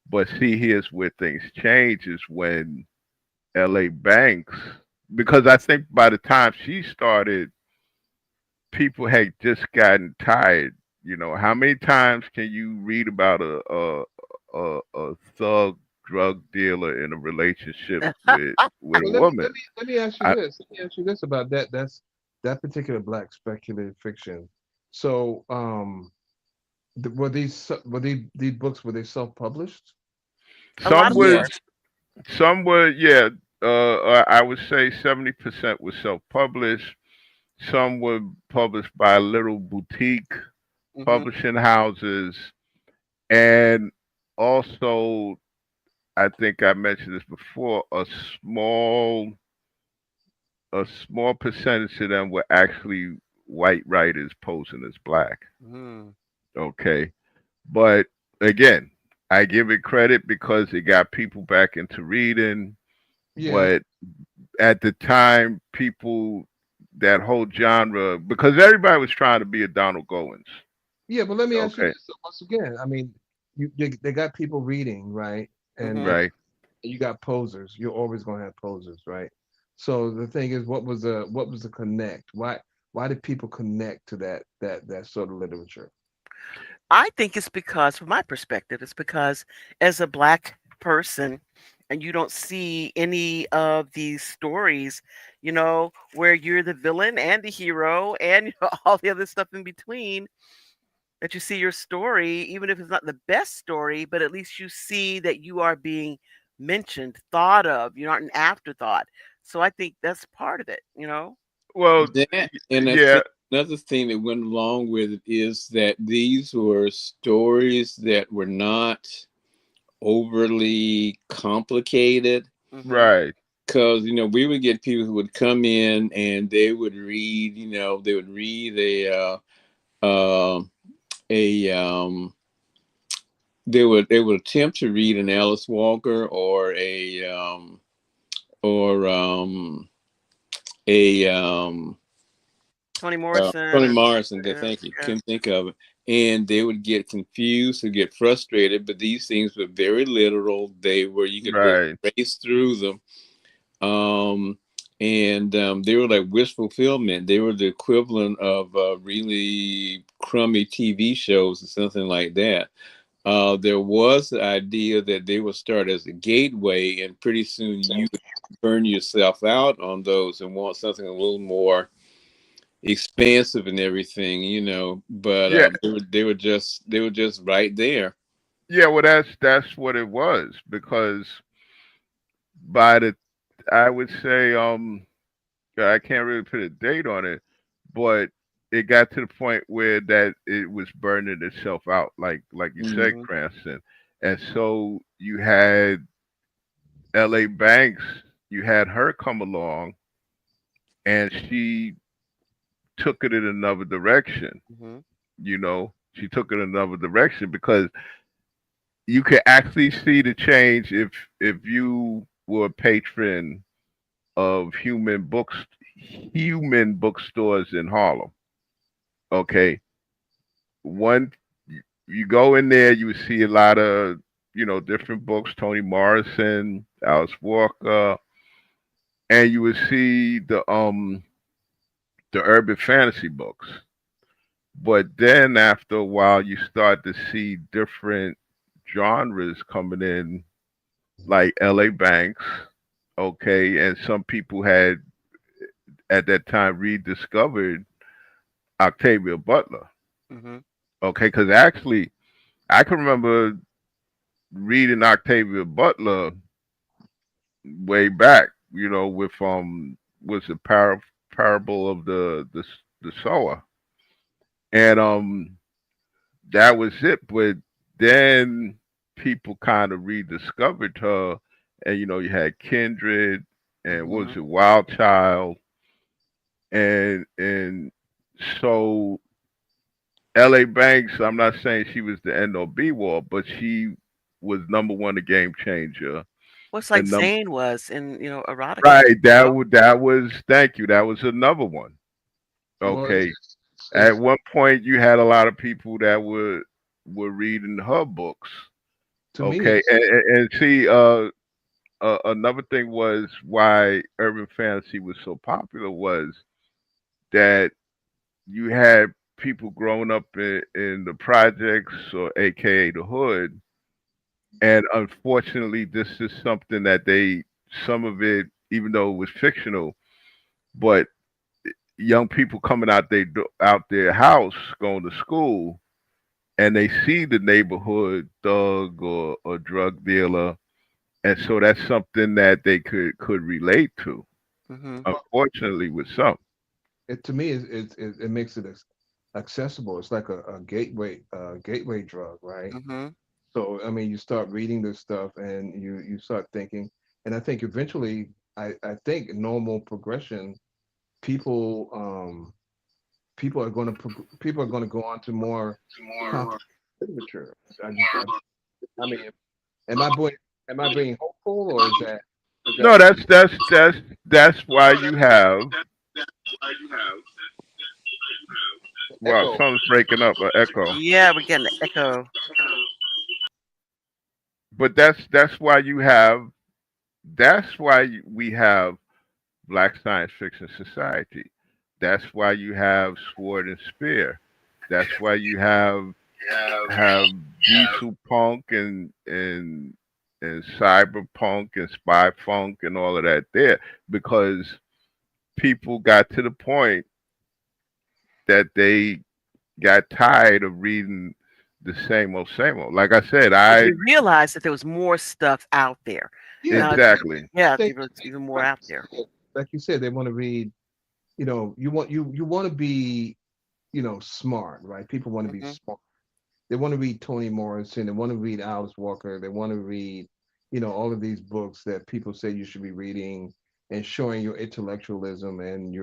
But see, here's where things change is when L.A. Banks, because I think by the time she started, people had just gotten tired. You know, how many times can you read about a thug drug dealer in a relationship with a Well, woman? let me ask you I, this. Let me ask you this about that. That's that particular black speculative fiction. So, these books were they self published? A lot some of them were were. Yes. some were yeah. I would say 70% was self-published. Some were published by little boutique Hmm. publishing houses, and also I think I mentioned this before. A small percentage of them were actually white writers posing as black. Hmm. Okay, but again, I give it credit because it got people back into reading. Yeah, But at the time, people that whole genre because everybody was trying to be a Donald Goins. yeah. But let me ask you Okay, this once again. I mean, they got people reading, right? And Hmm. right. you got posers. You're always gonna have posers, right? So the thing is, what was the connect? Why did people connect to that sort of literature? I think it's because, from my perspective, it's because as a black person, and you don't see any of these stories, where you're the villain and the hero and all the other stuff in between, that you see your story, even if it's not the best story, but at least you see that you are being mentioned, thought of. You're not an afterthought. So I think that's part of it. Well, That and I yeah, think another thing that went along with it is that these were stories that were not overly complicated. Hmm. right, Because we would get people who would come in and they would read, they would read uh, a they would attempt to read an Alice Walker or a Toni Morrison Toni or Morrison. Good, yeah, thank you. yeah. Couldn't think of it. And they would get confused and get frustrated. But these things were very literal. They were you could really right. race through them. Um, and they were like wish fulfillment. They were the equivalent of really crummy TV shows or something like that. There was the idea that they would start as a gateway, and pretty soon you would burn yourself out on those and want something a little more expansive and everything, But Yeah, they were just right there. yeah. Well, that's what it was because by the I would say I can't really put a date on it, but it got to the point where that it was burning itself out, like you said, Hmm. Cranston. And so you had L.A. Banks, you had her come along, and she took it in another direction. Hmm. She took it in another direction because you could actually see the change if you were a patron of human bookstores in Harlem. Okay, one you go in there, you would see a lot of different books, Toni Morrison, Alice Walker, and you would see the urban fantasy books. But then after a while, you start to see different genres coming in, like L.A. Banks. Okay, and some people had at that time rediscovered Octavia Butler. Hmm. Okay, because actually, I can remember reading Octavia Butler way back. With was the parable of the sower, and that was it. But then people kind of rediscovered her, and you had Kindred, and what Hmm. was it, Wild Child, and so L.A. Banks. I'm not saying she was the end all be all, but she was number one, a game changer, What's like and number Zane was in erotica. right. That was thank you. That was another one. Well, Okay. At it's one point, you had a lot of people that were reading her books. to me, Okay, and see, another thing was why urban fantasy was so popular was that you had people growing up in the projects or AKA the hood, and unfortunately, this is something that some of it, even though it was fictional, but young people coming out their house going to school and they see the neighborhood thug or drug dealer, and so that's something that they could relate to. Hmm. Unfortunately, with some, it to me it makes it accessible. It's like a gateway drug, right? Hmm. So I mean, you start reading this stuff and you start thinking, and I think eventually, I think normal progression, people people are going to go on to more complicated literature. I mean, am I being hopeful, or is that no, that's why you have. Wow, echo? something's breaking up, an echo. Yeah, we're getting the echo. But that's why you have That's why we have Black Science Fiction Society. That's why you have Sword and Spear. That's why you have diesel punk and cyberpunk and spy funk and all of that there, because people got to the point that they got tired of reading the same old same old. Like I said, But I they realized that there was more stuff out there. Yeah, Now, exactly. yeah, they, there was even more like out you there. said, they want to read. You want to be, smart, right? People want to be Hmm. smart. They want to read Toni Morrison. They want to read Alice Walker. They want to read, all of these books that people say you should be reading and showing your intellectualism and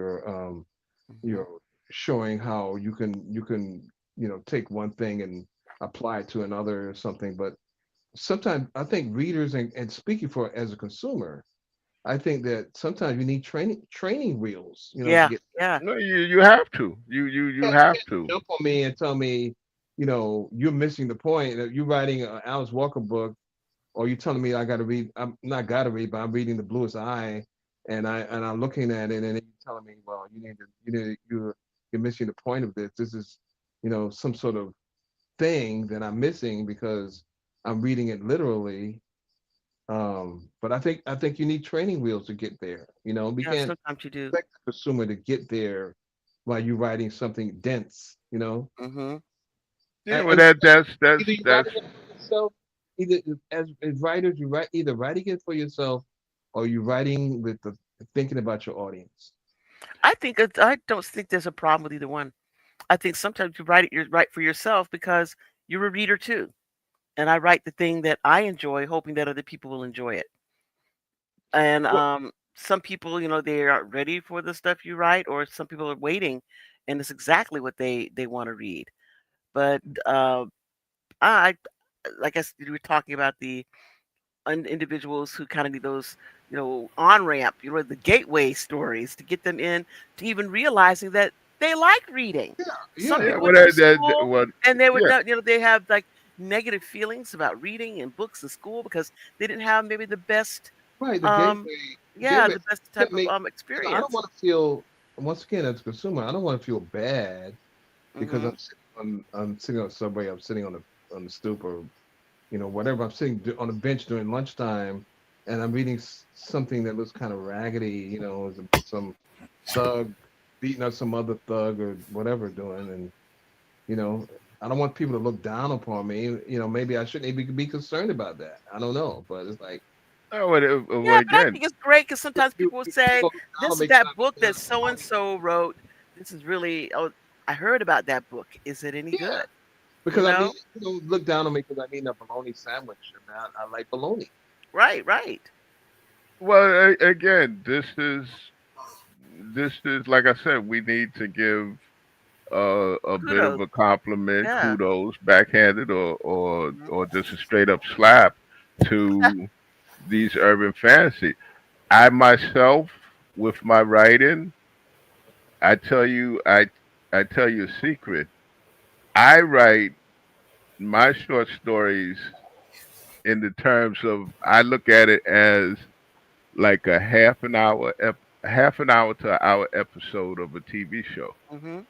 Hmm. your showing how you can take one thing and apply it to another or something. But sometimes I think readers and speaking for as a consumer, I think that sometimes you need training wheels, to Yeah, get. yeah. No, you have to. You You have can't to. jump on me and tell me, you're missing the point. That you're writing an Alice Walker book, or you telling me I got to read. I'm not got to read, but I'm reading The Bluest Eye, and I'm looking at it, and then you're telling me, well, you're missing the point of this. This is, some sort of thing that I'm missing because I'm reading it literally. But I think you need training wheels to get there. We Yeah, can't sometimes you do. expect the consumer to get there while you're writing something dense. Hmm. Yeah, well, As that's either you're that's writing it for yourself, either as writers, you write either writing it for yourself or you're writing with the thinking about your audience. I don't think there's a problem with either one. I think sometimes you write for yourself because you're a reader too. And I write the thing that I enjoy, hoping that other people will enjoy it. And Well, some people, they are ready for the stuff you write, or some people are waiting, and it's exactly what they want to read. But I, like you were talking about the individuals who kind of need those, on ramp, the gateway stories to get them in to even realizing that they like reading. Some yeah, yeah. people Well, went to that school what and they would yeah. not, they have like negative feelings about reading and books in school because they didn't have maybe the best, right. The um, yeah, gateway the best type can't of make. I don't experience. want to feel. Once again, as a consumer, I don't want to feel bad because Hmm. I'm sitting on the subway. I'm sitting on the stoop or whatever. I'm sitting on the bench during lunchtime, and I'm reading something that looks kind of raggedy. Some thug beating up some other thug or whatever doing, and you know, I don't want people to look down upon me. Maybe I shouldn't even be concerned about that. I don't know, but it's like Oh, well, Yeah, but I again, think it's great because sometimes people will people say, gonna look down on "This me is because that I book read that Alice so and Walker. so wrote. This is really, oh, I heard about that book. Is it any Yeah, good?" You because I mean, know? look down on me because I'm eating a bologna sandwich, and I like bologna. Right, right. well, again, this is like I said, we need to give a bit of Kudos. a compliment, Yeah. kudos, backhanded Mhm. or just a straight up slap to these urban fantasy. I myself, with my writing, I tell you, I tell you a secret. I write my short stories in the terms of I look at it as like a half an hour to an hour episode of a TV show. Mhm.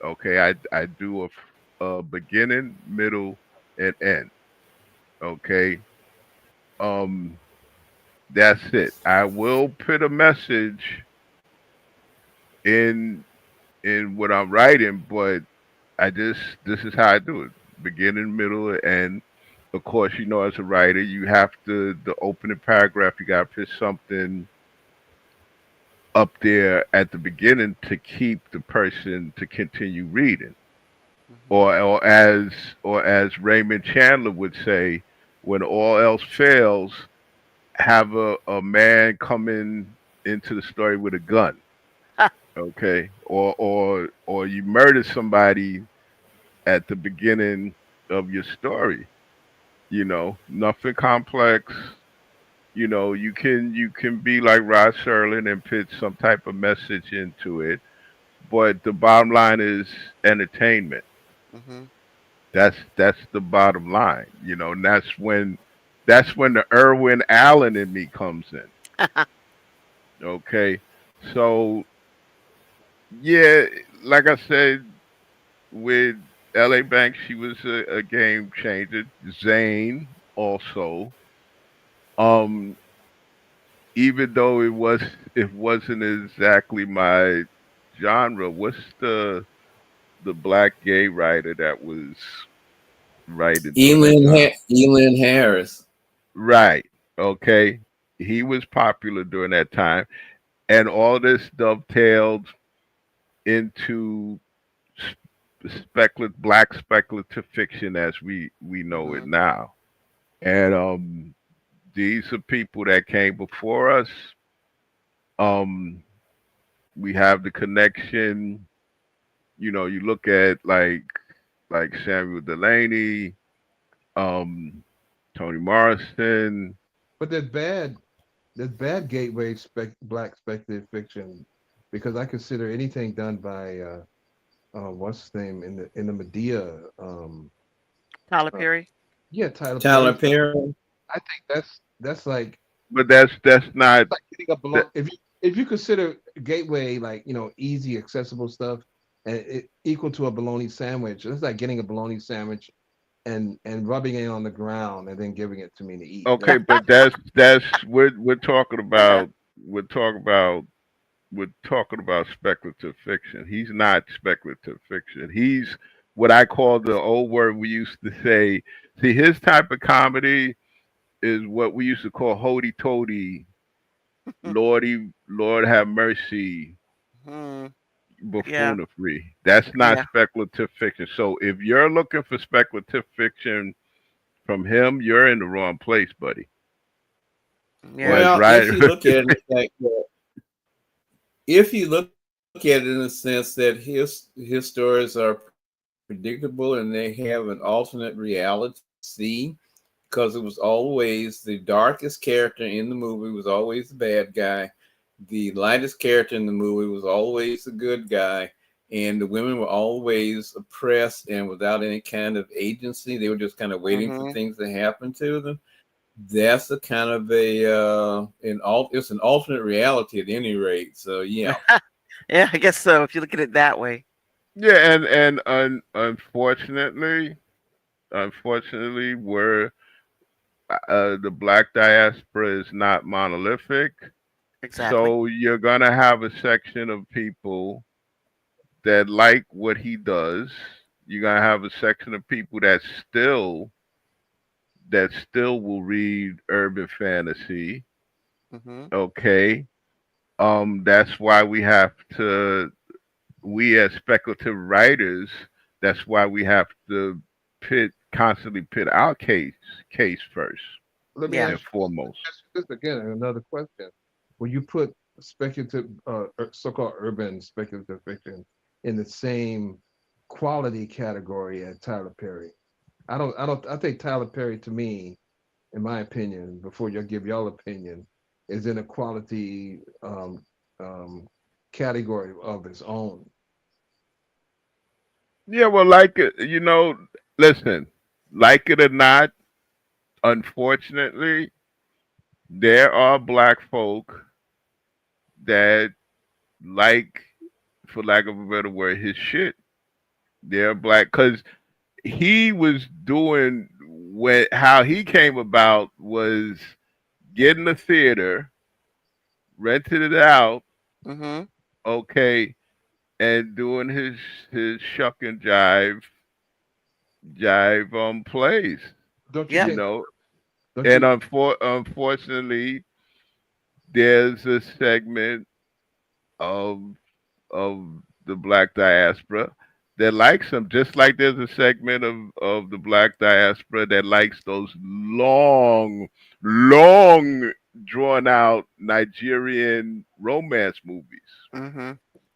Okay, I do a beginning, middle, and end. Okay, um, that's it. I will put a message in in what I'm writing, but I just this is how I do it: beginning, middle, and end. Of course, as a writer, you have to the opening paragraph. You got to put something up there at the beginning to keep the person to continue reading, Mhm. or as Raymond Chandler would say, when all else fails, have a man come into the story with a gun. Okay, or you murder somebody at the beginning of your story. Nothing complex. You can be like Rod Serling and put some type of message into it, but the bottom line is entertainment. Mhm. That's the bottom line, and that's when That's when the Irwin Allen in me comes in. Okay, so yeah, like I said, with L.A. Banks, she was a game changer. Zane also. Um, even though it wasn't exactly my genre. What's the black gay writer that was writing during that time? Elin Harris. Right. Okay. He was popular during that time, and all this dovetailed into black speculative fiction as we know it Mhm. now. And these are people that came before us. Um, we have the connection. You know, you look at like Samuel Delaney, um, Toni Morrison. But there's bad gateway black speculative fiction because I consider anything done by what's his name in the Medea Tyler uh, Perry. yeah, Tyler Tyler Perry stuff. Perry. I think that's like But that's not getting a that, if you consider gateway like easy accessible stuff and it equal to a bologna sandwich. It's like getting a bologna sandwich and rubbing it on the ground and then giving it to me to eat. okay. But that's we're talking about we're talking about we're talking about speculative fiction. He's not speculative fiction. He's what I call the old word we used to say. See, his type of comedy is what we used to call hoity toity, Lord have mercy, Hmm. Yeah. buffoonery. That's not Yeah. speculative fiction. So if you're looking for speculative fiction from him, you're in the wrong place, buddy. Yeah. Like Well, right, if you look at it in the fact that if you look at it in the sense that his stories are predictable and they have an alternate reality, because it was always the darkest character in the movie was always the bad guy, the lightest character in the movie was always the good guy, and the women were always oppressed and without any kind of agency. They were just kind of waiting for Hmm. things to happen to them. That's a kind of it's an alternate reality at any rate. So yeah. Yeah, I guess so. If you look at it that way. yeah, and unfortunately, we're the black diaspora is not monolithic. Exactly. So you're gonna have a section of people that like what he does. You're gonna have a section of people that still will read urban fantasy. Hmm. Okay. That's why we as speculative writers, that's why we have to constantly pit our case first Let me Yeah. and foremost. ask you this again, another question. When you put speculative, so-called urban speculative fiction in the same quality category as Tyler Perry, I think Tyler Perry to me, in my opinion, before you give y'all opinion, is in a quality um, category of its own. Yeah, well, listen, like it or not, unfortunately, there are black folk that like, for lack of a better word, his shit. They're black because he was doing how he came about was getting a theater, rented it out, Hmm. okay, and doing his shuck and jive plays, Don't you Yeah. you think? know. Don't And you? unfortunately, there's a segment of of the black diaspora that likes him, just like there's a segment of the black diaspora that likes those long drawn out Nigerian romance movies. Hmm.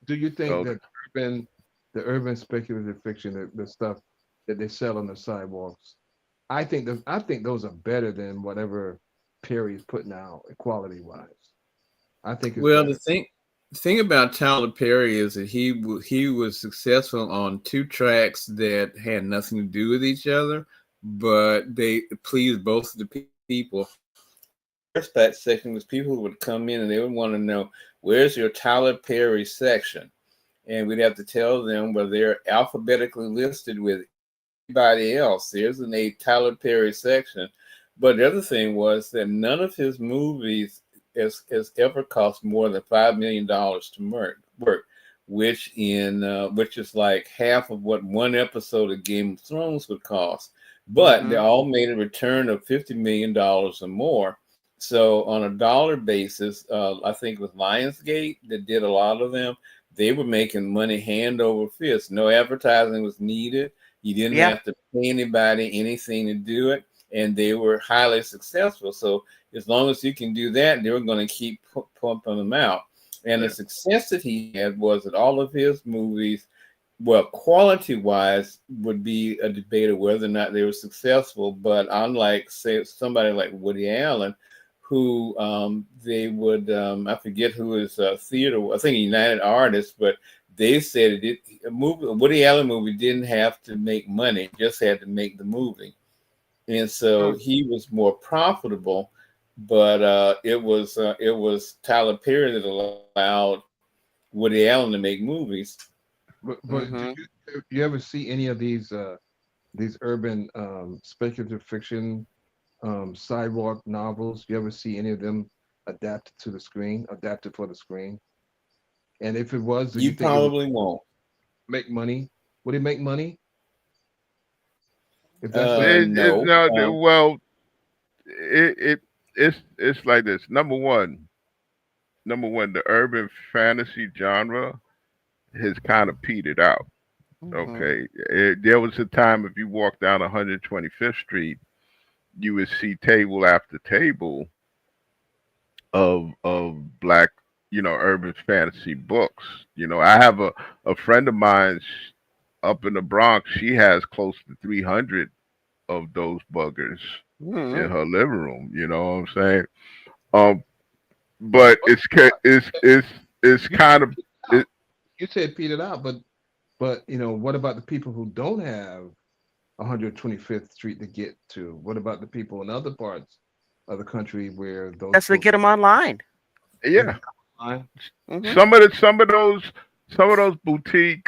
Do you think Okay. that urban, the urban speculative fiction, the stuff that they sell on the sidewalks, I think those are better than whatever Perry's putting out quality wise. I think it's Well, better. the thing about Tyler Perry is that he was successful on two tracks that had nothing to do with each other, but they pleased both of the people people. First that section was people who would come in and they would want to know, where's your Tyler Perry section? And we'd have to tell them where they're alphabetically listed with everybody else. There's an A Tyler Perry section. But the other thing was that none of his movies has ever cost more than $5 million to work, which is like half of what one episode of Game of Thrones would cost. But they all made a return of $50 million or more. So on a dollar basis, I think with Lionsgate that did a lot of them, they were making money hand over fist. No advertising was needed. You didn't Yeah. have to pay anybody anything to do it, and they were highly successful. So as long as you can do that, they were going to keep pumping them out. And the success that he had was that all of his movies, well, quality-wise, would be a debate of whether or not they were successful. But unlike, say, somebody like Woody Allen, who they would, I forget who his theater, I think United Artists, but they said a Woody Allen movie didn't have to make money, just had to make the movie. And so he was more profitable, but it was Tyler Perry that allowed Woody Allen to make movies. But do you ever see any of these urban speculative fiction sidewalk novels? You ever see any of them adapted for the screen? And if it was, do you You think it would probably won't. make money? Would it make money if that's what? It's No. not well. It's like this. Number one, the urban fantasy genre has kind of petered out. Okay, there was a time if you walk down 125th Street, you would see table after table of black, urban fantasy books. I have a friend of mine up in the Bronx. She has close to 300 of those buggers in her living room. You know what I'm saying? Um, but it's You kind of said, it, you said petered out, but what about the people who don't have 125th Street to get to? What about the people in other parts of the country where those That's to books get them online. they can yeah. come online? Hmm. Some of those boutique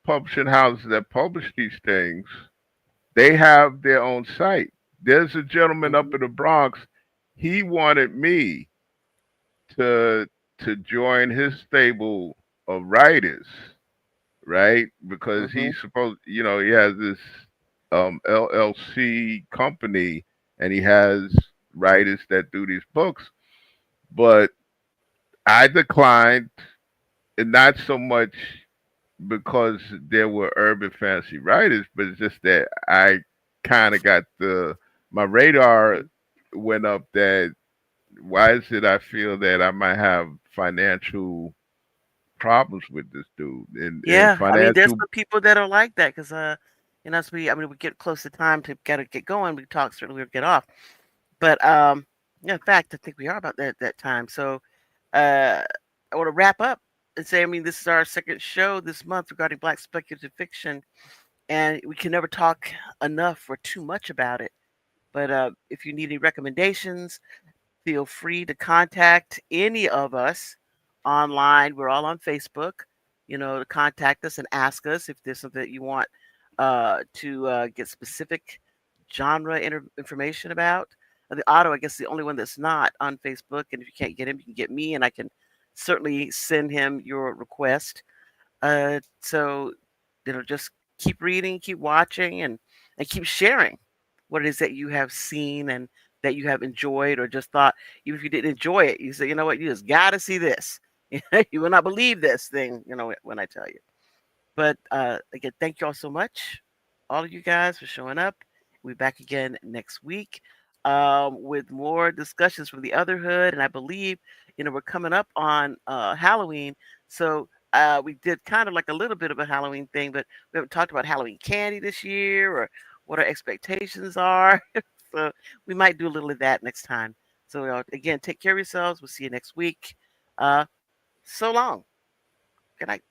publishing houses that publish these things, they have their own site. There's a gentleman up in the Bronx. He wanted me to join his stable of writers, right? Because Hmm. he's supposed, he has this LLC company, and he has writers that do these books. But I declined, and not so much because there were urban fantasy writers, but it's just that I kind of got my radar went up that why is it I feel that I might have financial problems with this dude and Yeah, I mean, there's financial. some people that are like that because, as we get close to time to gotta get going, we talk certainly we'll get off. But yeah, in fact, I think we are about that time. So uh, I want to wrap up and say, I mean, this is our second show this month regarding Black speculative fiction, and we can never talk enough or too much about it. But if you need any recommendations, feel free to contact any of us online. We're all on Facebook, to contact us and ask us if there's something that you want to get specific genre information about. The Otto, I guess, the only one that's not on Facebook. And if you can't get him, you can get me, and I can certainly send him your request. So, just keep reading, keep watching, and keep sharing what it is that you have seen and that you have enjoyed or just thought, even if you didn't enjoy it, you say, you know what, you just got to see this. You will not believe this thing, when I tell you. But again, thank you all so much, all of you guys, for showing up. We'll be back again next week with more discussions from the other hood. And I believe, we're coming up on Halloween. So we did kind of like a little bit of a Halloween thing, but we haven't talked about Halloween candy this year or what our expectations are. So we might do a little of that next time. So again, take care of yourselves. We'll see you next week. Uh, so long. Good night.